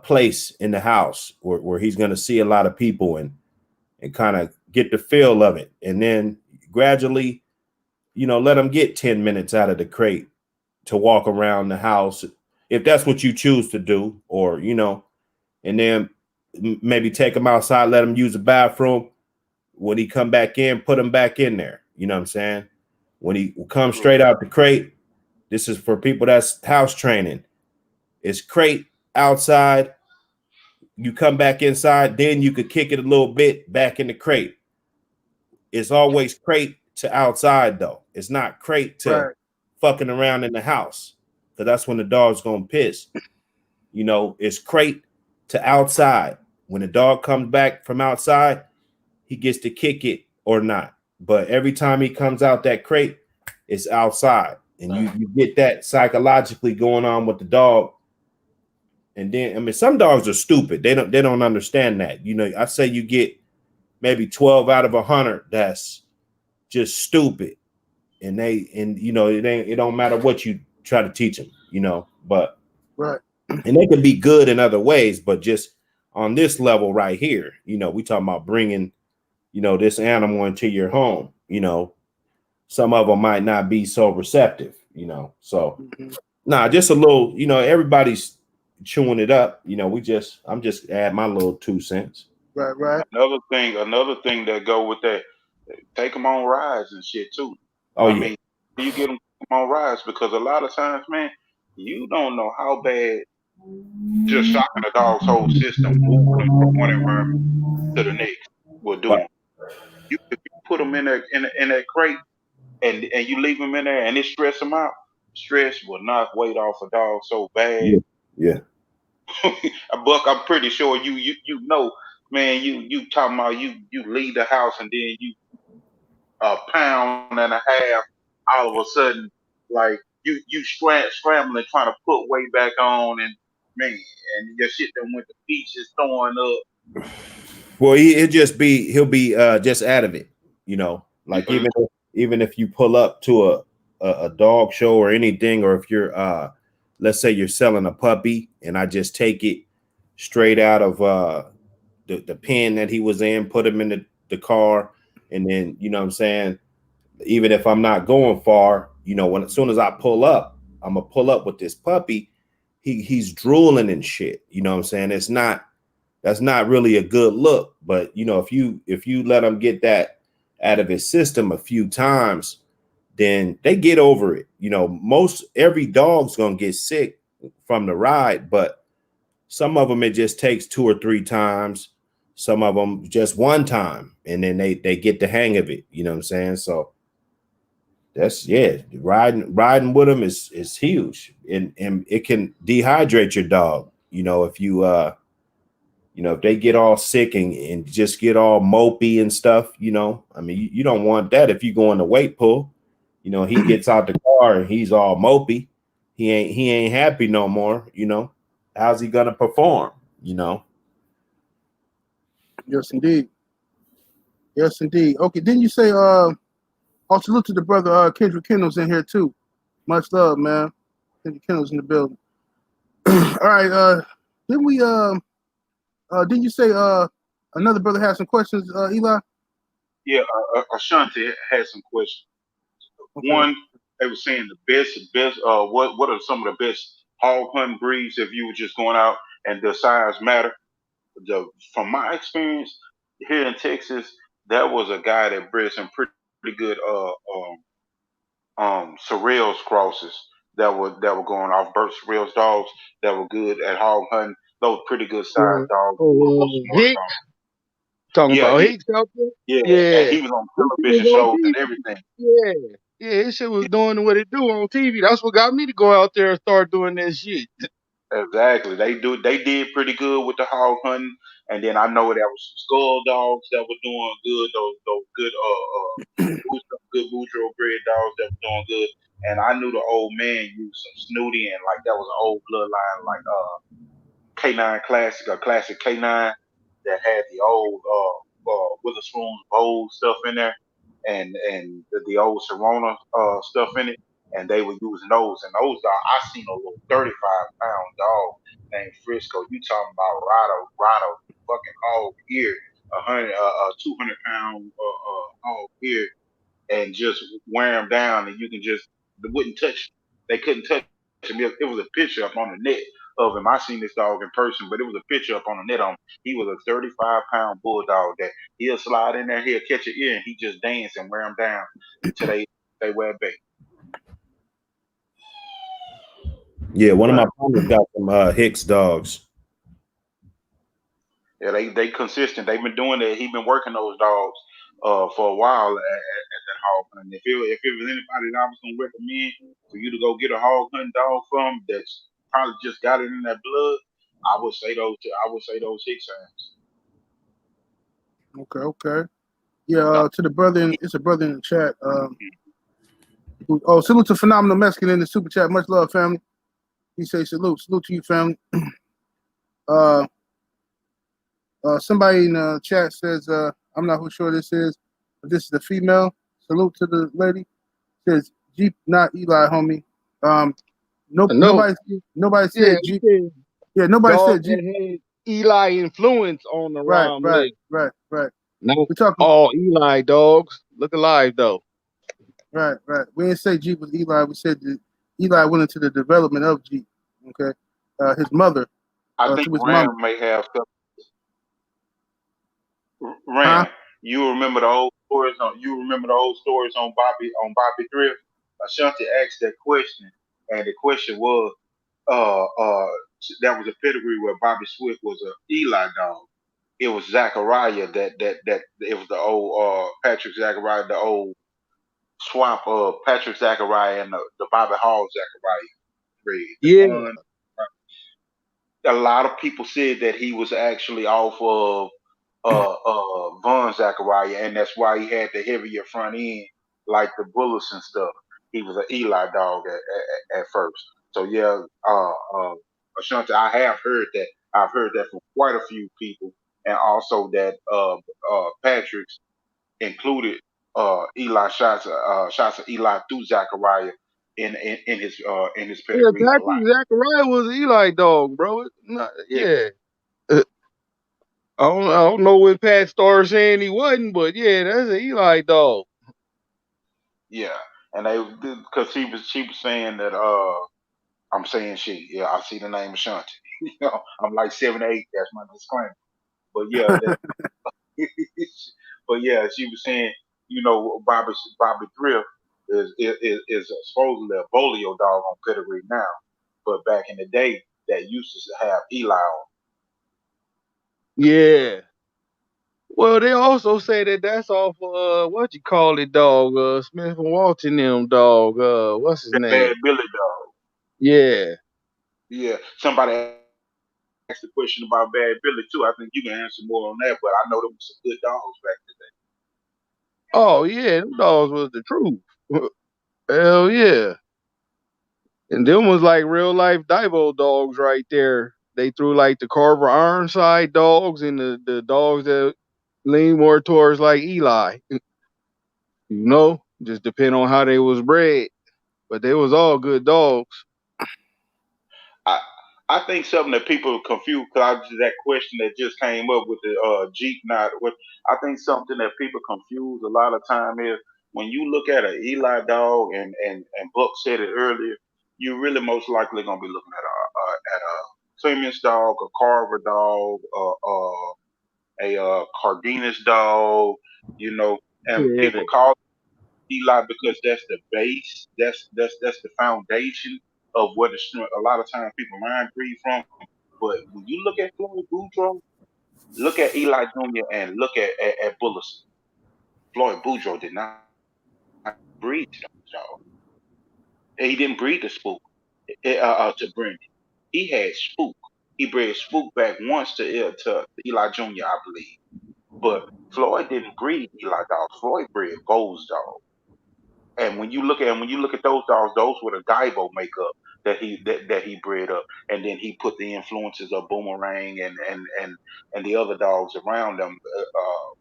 place in the house where he's going to see a lot of people and kind of get the feel of it. And then gradually, you know, let him get 10 minutes out of the crate to walk around the house if that's what you choose to do, or, you know, and then maybe take him outside, let him use the bathroom. When he come back in, put him back in there. You know what I'm saying? When he comes straight out the crate, this is for people that's house training. It's crate outside. You come back inside, then you could kick it a little bit back in the crate. It's always crate to outside though. It's not crate to fucking around in the house, because that's when the dog's gonna piss. You know, it's crate to outside. When the dog comes back from outside, he gets to kick it or not. But every time he comes out that crate, it's outside. And you get that psychologically going on with the dog. And then, I mean, some dogs are stupid. They don't understand that. You know, I say you get maybe 12 out of 100 that's just stupid. And you know, it don't matter what you try to teach them, you know, but and they can be good in other ways, but just on this level right here, you know, we talking about bringing, you know, this animal into your home. You know, some of them might not be so receptive, you know. So just a little, you know, everybody's chewing it up. You know, I'm just add my little 2 cents. Right. Another thing that go with that, take them on rides and shit too. Oh, I mean, you get them on rides, because a lot of times, man, you don't know how bad just shocking a dog's whole system, moving them from one environment to the next will do them. If you put them in that crate and you leave them in there and it stress them out, stress will knock weight off a dog so bad. Yeah. Buck, I'm pretty sure you know, man. You talking about you leave the house and then you a pound and a half all of a sudden, like you scrambling trying to put weight back on, and man, and your shit done went to pieces, throwing up. Well, he'll be just out of it, you know. Like even if you pull up to a dog show or anything, or if you're let's say you're selling a puppy and I just take it straight out of the pen that he was in, put him in the car, and then, you know what I'm saying, even if I'm not going far, you know, as soon as I pull up, I'm gonna pull up with this puppy. He's drooling and shit. You know what I'm saying? That's not really a good look. But you know, if you let him get that out of his system a few times, then they get over it. You know, every dog's gonna get sick from the ride, but some of them it just takes 2 or 3 times. Some of them just one time, and then they get the hang of it. You know what I'm saying? So that's riding with them is huge, and it can dehydrate your dog. You know, if you you know, if they get all sick and just get all mopey and stuff, you know, I mean, you don't want that if you go in the weight pool. You know, he gets out the car and he's all mopey. He ain't happy no more. You know, how's he gonna perform? You know. Yes, indeed. Okay, didn't you say Also, salute to the brother Kendrick Kendall's in here too. Much love, man. Kendrick Kendall's in the building. All right. Didn't we? Didn't you say another brother had some questions, Eli? Yeah, Ashanti had some questions. Okay. One, they were saying the best. What are some of the best hog hunting breeds if you were just going out and the size matter? From my experience here in Texas, there was a guy that bred some pretty good Sorrells crosses that were going off Bert Sorrells dogs that were good at hog hunting. Those pretty good sized dogs, a little smart Hicks, dogs. talking Yeah, about yeah, Hicks out there. yeah. And Yeah, he was on this shit was television on shows and TV. everything. Yeah, yeah, this shit was doing what it do on TV. That's what got me to go out there and start doing that shit. Exactly. They did pretty good with the hog hunting. And then I know there was some skull dogs that were doing good, those good good Boudreaux bred dogs that were doing good. And I knew the old man used some snooty and like that was an old bloodline like K9 Classic or Classic K9 that had the old Witherspoon bowl stuff in there and the old Serona stuff in it, and they were using those. And those dogs, I seen a little 35-pound dog named Frisco. You talking about Rado, fucking hog here, 200-pound hog here, and just wear them down, and you can just they wouldn't touch. They couldn't touch him. It was a picture up on the net of him. I seen this dog in person, but it was a picture up on the net on him. He was a 35-pound bulldog that he'll slide in there, he'll catch an ear, and he just dance and wear them down until they wear bait. Yeah, one of my partners got some Hicks dogs. Yeah, they consistent. They've been doing that. He's been working those dogs for a while at that hog hunting. If it was anybody that I was gonna recommend for you to go get a hog hunting dog from that's probably just got it in their blood, I would say those Hicks hands. Okay. Yeah, to the brother, it's a brother in the chat. Salute to Phenomenal Mexican in the super chat. Much love, family. He say salute to you, family. Somebody in the chat says, I'm not who sure this is, but this is a female. Salute to the lady. Says Jeep, not Eli, homie. Nobody said Jeep. Yeah, nobody said Jeep. Had Eli influence on the Rom list. Right. No, We're talking all Eli dogs. Look alive though. Right. We didn't say Jeep was Eli. We said that Eli went into the development of Jeep. Okay, his mother. I think Ram may have some. Ram, you remember the old stories on Bobby Thrift? Ashanti asked that question, and the question was, that was a pedigree where Bobby Swift was an Eli dog. It was Zachariah that it was the old Patrick Zachariah, the old swap of Patrick Zachariah and the Bobby Hall Zachariah breed. Yeah. A lot of people said that he was actually off of Von Zachariah, and that's why he had the heavier front end, like the bullets and stuff. He was an Eli dog at first. So yeah, Ashanti, I have heard that. I've heard that from quite a few people, and also that Patrick's included Eli shots of Eli through Zachariah in his pedigree. Yeah, Patrick Zachariah was an Eli dog, bro. Yeah. I don't know when Pat started saying he wasn't, but yeah, that's an Eli dog. Yeah, and because she was saying that I'm saying she. Yeah, I see the name Ashanti. I'm like 7 8. That's my disclaimer. But yeah, but yeah, she was saying, Bobby Thrift is supposedly a Bolio dog on pedigree now, but back in the day, that used to have Eli on. Yeah. Well, they also say that that's off what you call it, dog? Smith and Walton them dog. What's his name? Bad Billy dog. Yeah. Yeah. Somebody asked the question about Bad Billy too. I think you can answer more on that, but I know there was some good dogs back then. Oh yeah, them dogs was the truth. Hell yeah. And them was like real life Divo dogs right there. They threw like the Carver Ironside dogs and the dogs that lean more towards like Eli. You know? Just depend on how they was bred. But they was all good dogs. I think something that people confuse because that question that just came up with the Jeep knot. What I think something that people confuse a lot of time is when you look at an Eli dog and Buck said it earlier, you're really most likely gonna be looking at a Clemens dog, a Carver dog, a Cardenas dog, you know, and Yeah, people call Eli because that's the base, that's the foundation of what a lot of times people mind breed from. But when you look at Floyd Boudreaux, look at Eli Jr. and look at Bullison. Floyd Boudreaux did not breed those dogs. He didn't breed the spook to Brendan. He had spook. He bred spook back once to Eli Jr., I believe. But Floyd didn't breed Eli dogs. Floyd bred Bose dogs. And when you look at those dogs, those were the Gaibo makeup that he bred up, and then he put the influences of Boomerang and the other dogs around them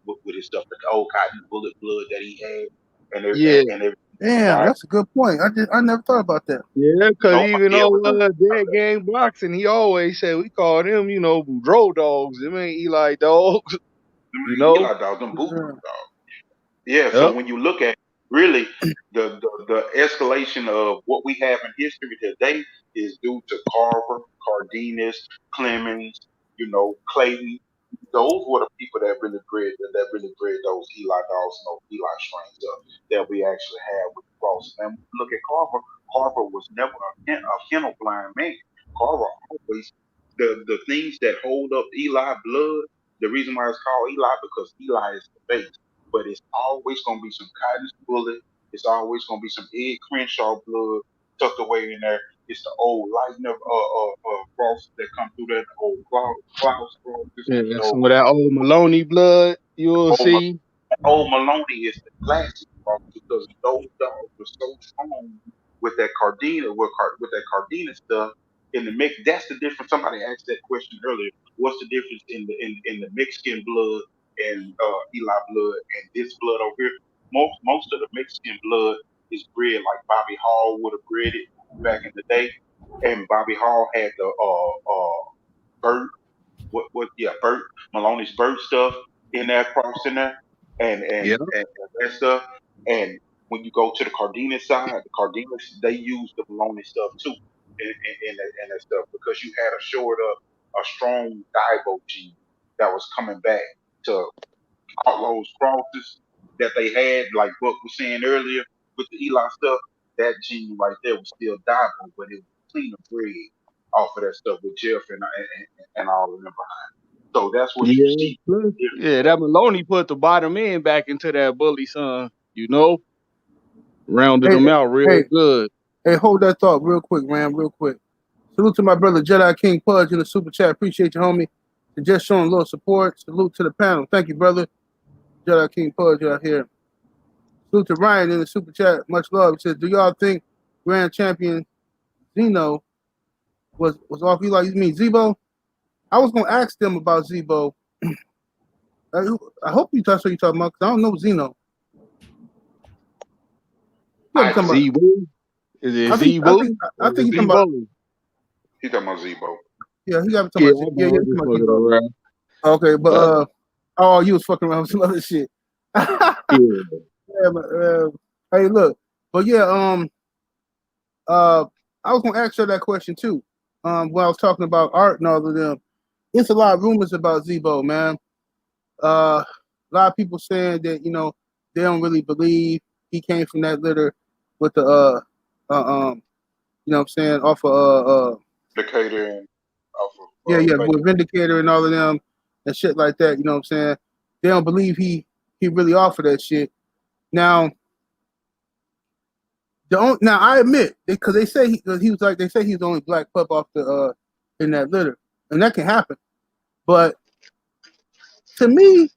with his stuff, the old Cotton Bullet Blood that he had, and yeah, everything. Damn, Right? that's a good point. I never thought about that. yeah. Because even Nobody ever on knew. Dead Game Boxing, he always said we call them, Boudreaux dogs. Them ain't Eli dogs. You know. Eli dogs, them boots. Yeah. Yeah, so Yep. when you look at really the escalation of what we have in history today is due to Carver, Cardenas, Clemens, Clayton. Those were the people that really bred those Eli dogs and those Eli strains up that we actually have with the Cross. And when you look at Carver, Carver was never a kennel blind man. Carver always the things that hold up Eli blood. The reason why it's called Eli because Eli is the base, but it's always going to be some Cotton's bullet. It's always going to be some Ed Crenshaw blood tucked away in there. It's the old Lightner crosses that come through there, the old Klaus crosses, Yeah, the some of that old Maloney blood you'll old see. Old Maloney is the classic dog because those dogs were so strong with that with that Cardina stuff in the mix. That's the difference. Somebody asked that question earlier. What's the difference in the Mexican blood and Eli blood and this blood over here? Most of the Mexican blood is bred like Bobby Hall would have bred it back in the day, and Bobby Hall had the Bert Bert Maloney's Bert stuff in there, crossed in there, Yeah. and that stuff. And when you go to the Cardenas side, the Cardenas they use the Maloney stuff too in that stuff because you had a strong Dibo gene that was coming back to outlaws crosses that they had, like Buck was saying earlier with the Eli stuff. That gene right there was still Dibo, but it was cleaner breed off of that stuff with Jeff and all of them. So that's what you Yeah. see. Plus, yeah, that Maloney put the bottom end back into that bully son, rounded Hey, them out real hey, good. hey, hold that thought real quick, man, real quick. Salute to my brother Jedi King Pudge in the super chat. Appreciate you, homie. And just showing a little support. Salute to the panel. Thank you, brother. Jedi King Pudge out here. Salute to Ryan in the super chat. Much love. He says, do y'all think Grand Champion Zeno was off Eli? You mean Zebo? I was gonna ask them about Zebo. I hope you that's what you're talking about, because I don't know Zeno. You I talking do. about, Z-Boo? Is it I think I Z-Boo? think Or I is think it you're talking about, Z-Boo? He's talking about Zebo. yeah, he got me talking Yeah, about, I yeah, know. yeah, I'm talking just about fucking Zebo. around. Okay, but Uh, oh, you was fucking around with some other shit. yeah. Yeah, but, hey, look, but yeah, I was gonna ask her that question too. When I was talking about art and all of them, it's a lot of rumors about Zebo, man. A lot of people saying that they don't really believe he came from that litter with the you know what I'm saying, off of Decatur and off yeah, of with Vindicator and all of them and shit like that. You know what I'm saying? They don't believe he really offered that shit. Now now I admit because they say he was like they say he's the only black pup off the in that litter, and that can happen. But to me,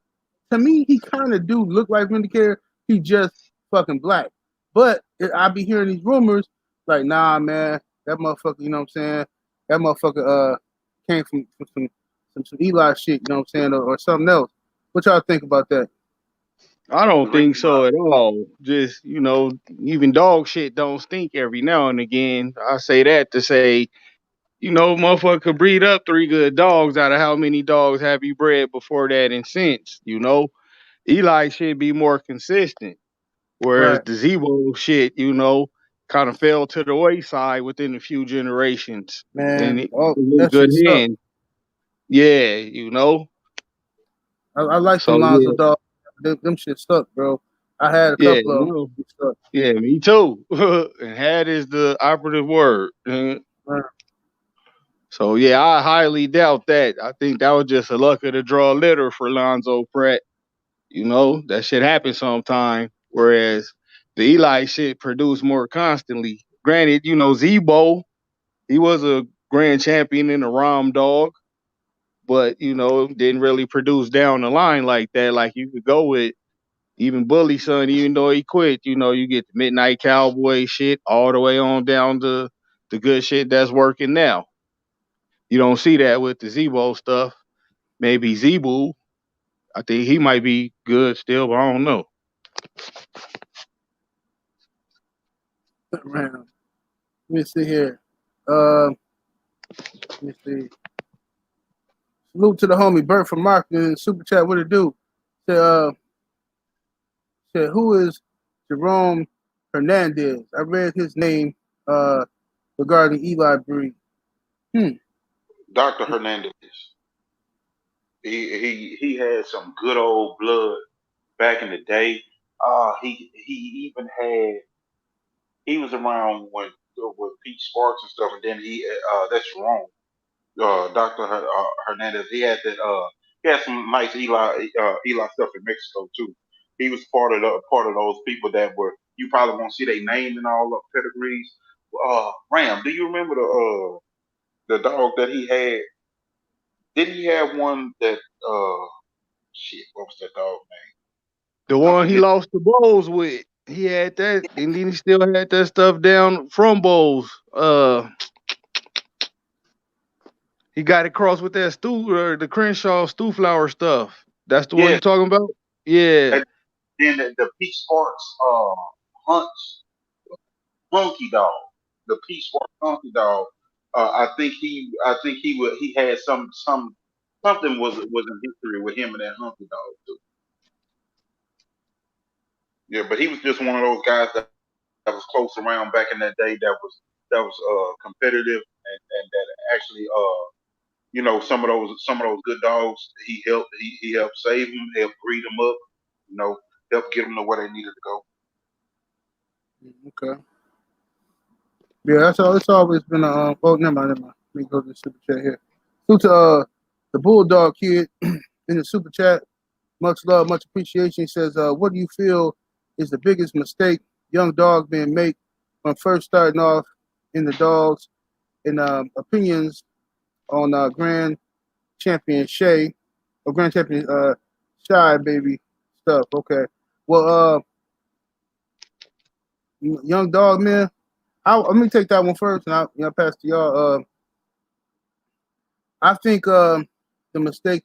he kind of do look like Vindicator. He just fucking black. But I be hearing these rumors like, nah, man, that motherfucker. You know what I'm saying? That motherfucker came from some Eli shit. You know what I'm saying, or something else. What y'all think about that? I don't The reason think so at all. Just, even dog shit don't stink every now and again. I say that to say, motherfucker could breed up 3 good dogs out of how many dogs have you bred before that and since. Eli should be more consistent. Whereas Right. the Zebo shit, kind of fell to the wayside within a few generations. And Man, it oh, was in that good shit suck. hands. Yeah, I like them So Lonzo yeah, dogs. Them shit suck, bro. I had a yeah, couple of them. They suck. yeah, me too. And had is the operative word. Right. So yeah, I highly doubt that. I think that was just a luck of the draw litter for Lonzo Pratt. That shit happens sometime. Whereas the Eli shit produced more constantly. Granted, Zebo, he was a grand champion in the Rom dog, but didn't really produce down the line like that. Like you could go with even Bully Son, even though he quit, you get the Midnight Cowboy shit all the way on down to the good shit that's working now. You don't see that with the Zebo stuff. Maybe Zebu, I think he might be good still, but I don't know. Man, let me see here. Let me see. Salute to the homie Bert from marketing super chat. What it do? Said, said who is Jerome Hernandez? I read his name regarding Eli Breed. Dr. Hernandez. He had some good old blood back in the day. He even had he was around with Pete Sparks and stuff, and then that's Jerome. Dr. Hernandez. He had some nice Eli stuff in Mexico too. He was part of those people that were you probably won't see their name in all the pedigrees. Ram, do you remember the dog that he had? Didn't he have one that shit? What was that dog name? The I'm one he forgetting. lost the Bowls with, he had that, and then he still had that stuff down from Bowls. He got it crossed with that the Crenshaw Stew Flower stuff. That's the one Yeah, you talking about? Yeah. and then the Pete Sparks hunts hunky dog. The Pete Sparks hunky dog. He had something was in history with him and that hunky dog too. Yeah, but he was just one of those guys that was close around back in that day that was competitive and that actually some of those good dogs he helped save them, helped breed them up, helped get them to where they needed to go. Okay. Yeah, that's all. It's always been a. Oh, never mind, never mind. Let me go to the super chat here. Salute to the Bulldog kid in the super chat. Much love, much appreciation. He says, what do you feel is the biggest mistake young dog men make when first starting off in the dogs? And opinions on Grand Champion Shay or Grand Champion Shy baby stuff. Okay. Well, young dog man. Let me take that one first, and I'll pass to y'all. I think the mistake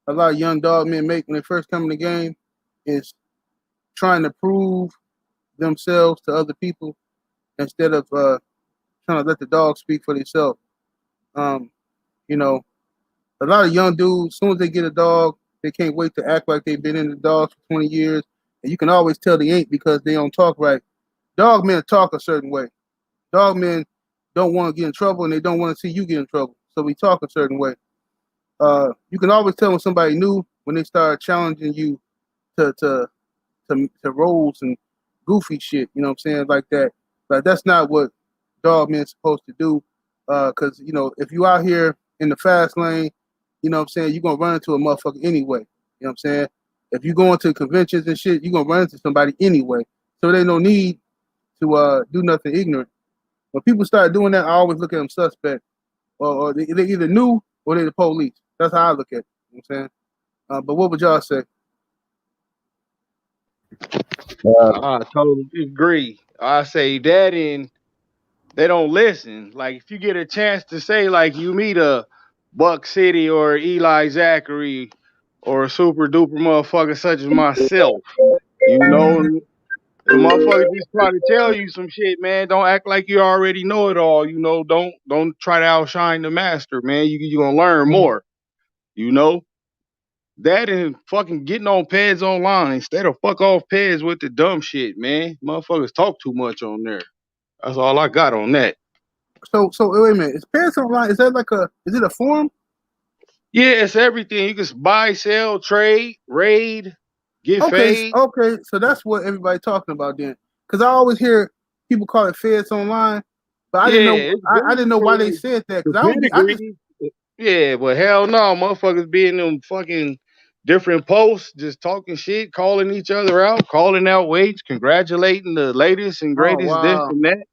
a lot of young dog men make when they first come in the game is trying to prove themselves to other people instead of trying to let the dog speak for themselves. Um, you know, a lot of young dudes, as soon as they get a dog, they can't wait to act like they've been in the dogs for 20 years. And you can always tell they ain't because they don't talk right. Dog men talk a certain way. Dog men don't want to get in trouble and they don't want to see you get in trouble. So we talk a certain way. You can always tell when somebody new when they start challenging you to roles and goofy shit. You know what I'm saying? Like that. Like that's not what dog men's supposed to do. Cause if you out here in the fast lane, you know what I'm saying, you're gonna run into a motherfucker anyway. You know what I'm saying? If you go into conventions and shit, you're gonna run into somebody anyway. So there ain't no need to do nothing ignorant. When people start doing that, I always look at them suspect. Or they either new or they the police. That's how I look at it. You know what I'm saying? But what would y'all say? Uh, I totally agree. I say that, and they don't listen. Like if you get a chance to say, like, you meet a Buck City or Eli Zachary or a super duper motherfucker such as myself. You know, the motherfucker just try to tell you some shit, man. Don't act like you already know it all. You know, don't try to outshine the master, man. You gonna learn more. You know that and fucking getting on Peds online instead of fuck off Peds with the dumb shit, man. Motherfuckers talk too much on there. That's all I got on that. So wait a minute. Is Pants Online? Is that like a? Is it a forum? Yeah, it's everything. You can buy, sell, trade, raid, get Okay, fade. okay. So that's what everybody talking about then. Because I always hear people call it Feds Online, but I didn't know. Yeah, it's I didn't know why they really said that. the Because I just pedigree. Yeah, but hell no, motherfuckers be in them fucking different posts, just talking shit, calling each other out, calling out weights, congratulating the latest and oh greatest this wow. and that.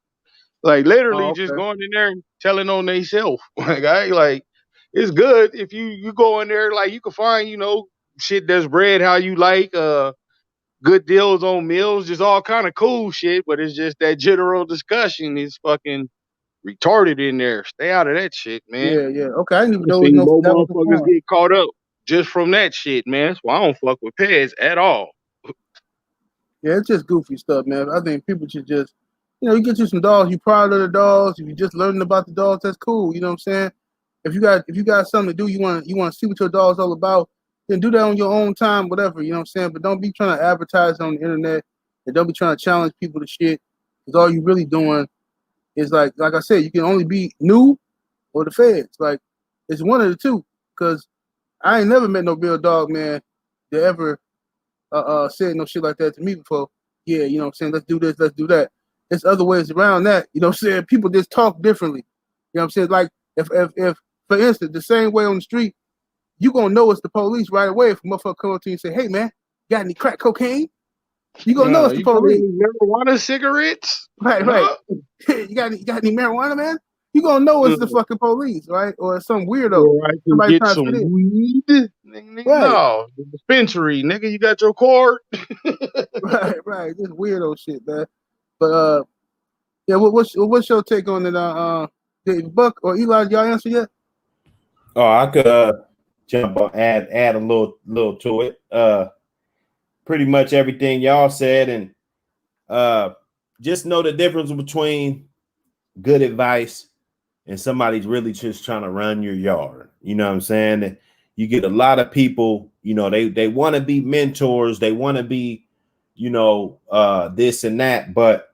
Like Oh literally just okay. going in there and telling on themselves. Like I like it's good if you go in there, like you can find, shit that's bred how you like, good deals on meals, just all kind of cool shit, but it's just that general discussion is fucking retarded in there. Stay out of that shit, man. Yeah, yeah. Okay, I didn't even I know it was seen no. more That was the motherfuckers forum. get caught up just from that shit, man. That's why I don't fuck with Pez at all. Yeah, it's just goofy stuff, man. I think people should just, you get you some dogs. You proud of the dogs. If you're just learning about the dogs, that's cool. You know what I'm saying? If you got something to do, you want to see what your dog's all about, then do that on your own time, whatever. You know what I'm saying? But don't be trying to advertise on the internet, and don't be trying to challenge people to shit. Because all you really doing is like I said, you can only be new or the feds. Like it's one of the two. Because I ain't never met no real dog man that ever said no shit like that to me before. Yeah, you know what I'm saying? Let's do this, let's do that. There's other ways around that. You know what I'm saying? People just talk differently. You know what I'm saying? Like if for instance, the same way on the street, you gonna know it's the police right away if a motherfucker come up to you and say, hey man, got any crack cocaine? You gonna know it's the You got police. any marijuana cigarettes? Right, right. No. you got any marijuana, man? You gonna know it's the Mm. fucking police, right? Or some weirdo. Or I can Somebody get trying to fit some in. weed. Nigga, Right, no, the dispensary, nigga. You got your card. right. This weirdo shit, man. But yeah, what's your take on it? Did Buck or Eli, y'all answer yet? Oh, I could jump on, add a little to it. Pretty much everything y'all said, and just know the difference between good advice and somebody's really just trying to run your yard. You know what I'm saying? And you get a lot of people, they want to be mentors, they want to be, this and that, but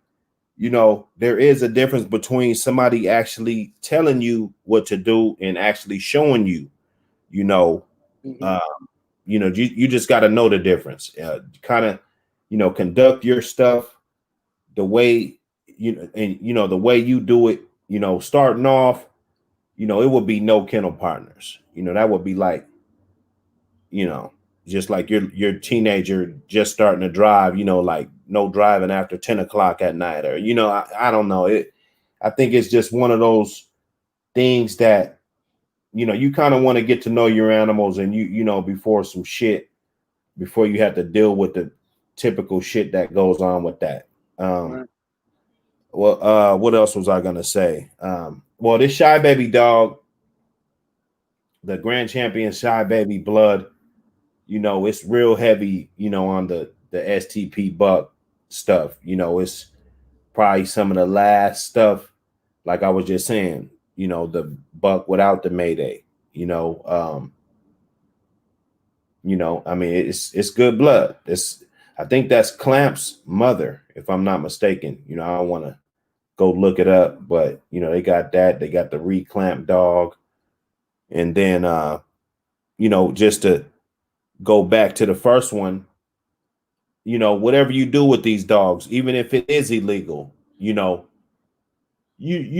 there is a difference between somebody actually telling you what to do and actually showing you, Mm-hmm. you just got to know the difference. Kind of, conduct your stuff the way the way you do it. Starting off, it would be no kennel partners. That would be like, just like your teenager just starting to drive. Like no driving after 10 o'clock at night, or I don't know it. I think it's just one of those things that you kind of want to get to know your animals, and before you have to deal with the typical shit that goes on with that. Right. Well, what else was I gonna say? Well, this Shy Baby dog, the Grand Champion Shy Baby Blood, it's real heavy, on the STP buck stuff. It's probably some of the last stuff, like I was just saying, the buck without the Mayday, I mean, it's good blood. I think that's Clamp's mother, if I'm not mistaken. I don't want to go look it up, but they got that. They got the reclamp dog, and then just to go back to the first one, whatever you do with these dogs, even if it is illegal, you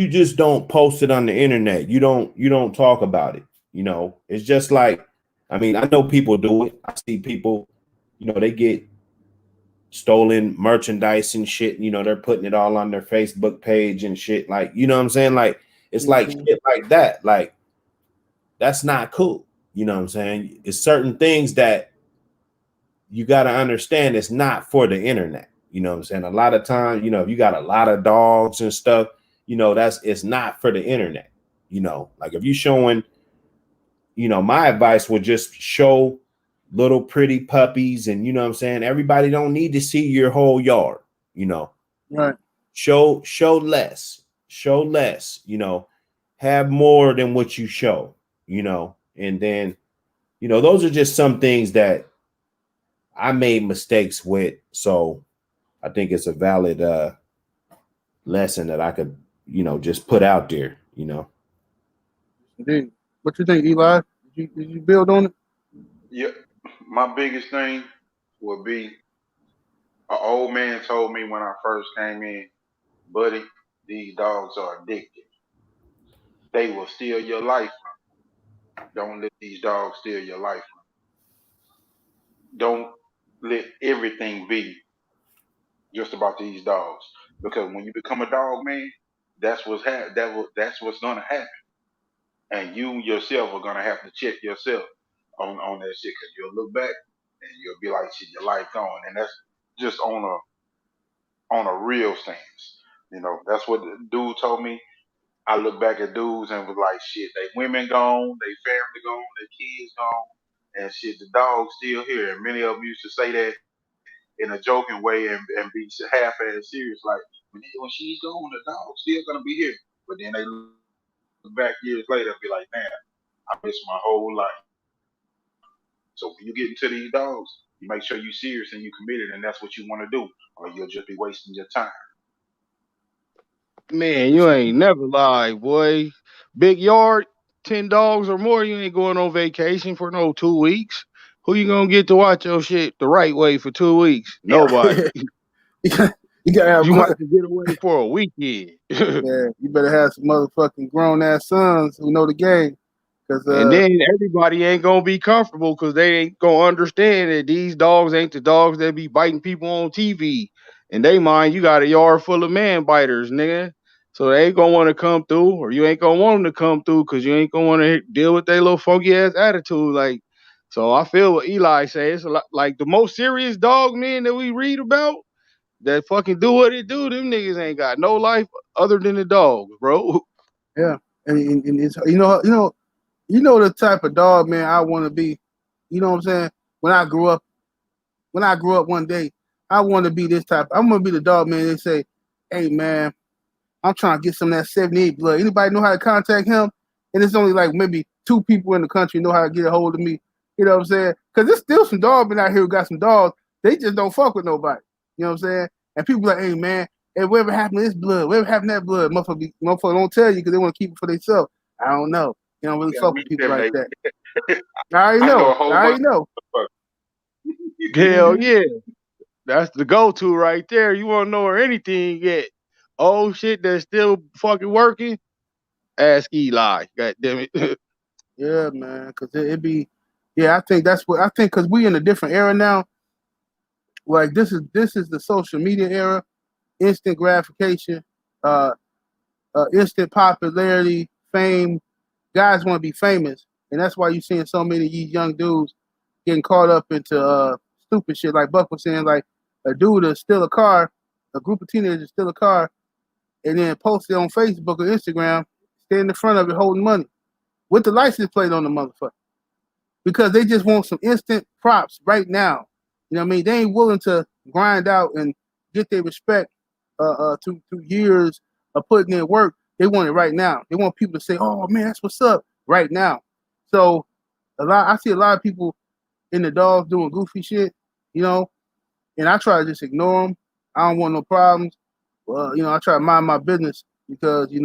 just don't post it on the internet. You don't talk about it. It's just like, I mean, I know people do it. I see people, they get stolen merchandise and shit. They're putting it all on their Facebook page and shit. Like, you know what I'm saying? Like, it's like Mm-hmm. shit like that. Like, that's not cool. You know what I'm saying? It's certain things that you got to understand. It's not for the internet. You know what I'm saying? A lot of times, if you got a lot of dogs and stuff, it's not for the internet. Like if you showing, my advice would just show little pretty puppies, and you know what I'm saying? Everybody don't need to see your whole yard, you know. Right. Show less. Show less, you know. Have more than what you show, you know. And then, you know, those are just some things that I made mistakes with. So I think it's a valid lesson that I could, you know, just put out there, you know. Indeed. What you think, Eli? Did you build on it? Yeah, my biggest thing would be an old man told me when I first came in, buddy, these dogs are addicted. They will steal your life. Don't let these dogs steal your life. Don't let everything be just about these dogs. Because when you become a dog man, that's what's gonna happen. And you yourself are gonna have to check yourself on that shit, because you'll look back and you'll be like, shit, your life gone. And that's just on a real stance. You know, that's what the dude told me. I look back at dudes and was like, shit, they women gone, they family gone, their kids gone, and shit, the dog's still here. And many of them used to say that in a joking way and be half-ass serious, like, when she's gone, the dog's still gonna be here. But then they look back years later and be like, man, I missed my whole life. So when you get into these dogs, you make sure you're serious and you committed, and that's what you want to do, or you'll just be wasting your time. Man, you ain't never lied, boy. Big yard, 10 dogs or more, you ain't going on vacation for no 2 weeks. Who you gonna get to watch your shit the right way for 2 weeks? Yeah. Nobody. You gotta have You might have to get away for a weekend. yeah, you better have some motherfucking grown ass sons who know the game. Cause And then everybody ain't gonna be comfortable because they ain't gonna understand that these dogs ain't the dogs that be biting people on TV. And they mind you got a yard full of man biters, nigga. So they ain't gonna want to come through, or you ain't gonna want them to come through because you ain't gonna want to deal with their little funky ass attitude. Like, so I feel what Eli says. It's a lot, like the most serious dog men that we read about that fucking do what it do. Them niggas ain't got no life other than the dogs, bro. yeah, and it's you know the type of dog man I want to be. You know what I'm saying? When I grew up one day, I want to be this type. I'm gonna be the dog man. They say, "Hey man, I'm trying to get some of that 78 blood. Anybody know how to contact him?" And it's only like maybe 2 people in the country know how to get a hold of me. You know what I'm saying? Because there's still some dog men out here who got some dogs. They just don't fuck with nobody. You know what I'm saying? And people like, hey man, hey, whatever happened to this blood? Whatever happened to that blood? Motherfucker don't tell you because they want to keep it for themselves. I don't know. You don't really Yeah, fuck we with people like disseminate. that. I already I know know. a whole I already bunch know. of Hell Mm-hmm. yeah. That's the go-to right there. You want to know where anything yet? Oh shit, that's still fucking working. Ask Eli. God damn it. Yeah, man. Because it be, yeah, I think that's what I think. Because we in a different era now. Like this is the social media era, instant gratification, uh, instant popularity, fame. Guys want to be famous, and that's why you're seeing so many of these young dudes getting caught up into stupid shit. Like Buck was saying, like a dude to steal a car, a group of teenagers steal a car, and then post it on Facebook or Instagram, stand in front of it holding money with the license plate on the motherfucker, because they just want some instant props right now. You know what I mean? They ain't willing to grind out and get their respect through years of putting in work. They want it right now. They want people to say, "Oh man, that's what's up," right now. So I see a lot of people in the dogs doing goofy shit, you know, and I try to just ignore them. I don't want no problems. Well, I try to mind my business because I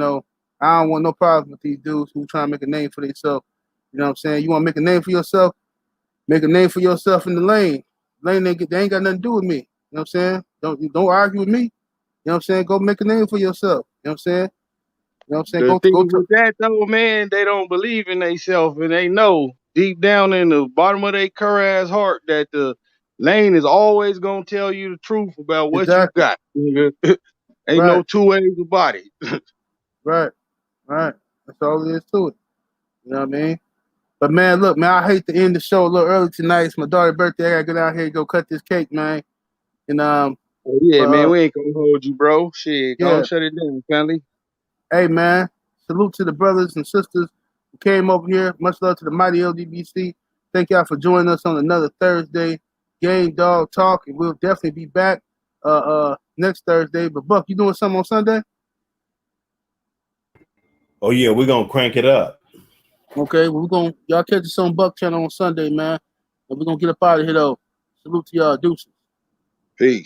don't want no problems with these dudes who trying to make a name for themselves. You know what I'm saying? You want to make a name for yourself? Make a name for yourself in the lane. Lane they ain't got nothing to do with me. You know what I'm saying? Don't argue with me. You know what I'm saying? Go make a name for yourself. You know what I'm saying? You know what I'm saying? The Go thing to with that though, man, they don't believe in themselves and they know deep down in the bottom of their cur ass heart that the lane is always gonna tell you the truth about what you exactly. got. Nigga. Ain't no Right, two ways about it. right, right. That's all it is to it. You know what I mean? But man, look, man, I hate to end the show a little early tonight. It's my daughter's birthday. I gotta get out here and go cut this cake, man. And Oh, yeah, man, but we ain't gonna hold you, bro. Shit, yeah, don't shut it down, family. hey man, salute to the brothers and sisters who came over here. Much love to the mighty LDBC. Thank y'all for joining us on another Thursday Game Dog Talk, and we'll definitely be back next Thursday. But Buck, you doing something on Sunday? Oh yeah, we're gonna crank it up. Okay, well, y'all catch us on Buck Channel on Sunday, man. And we're gonna get up out of here though. Salute to y'all, deuces. Peace.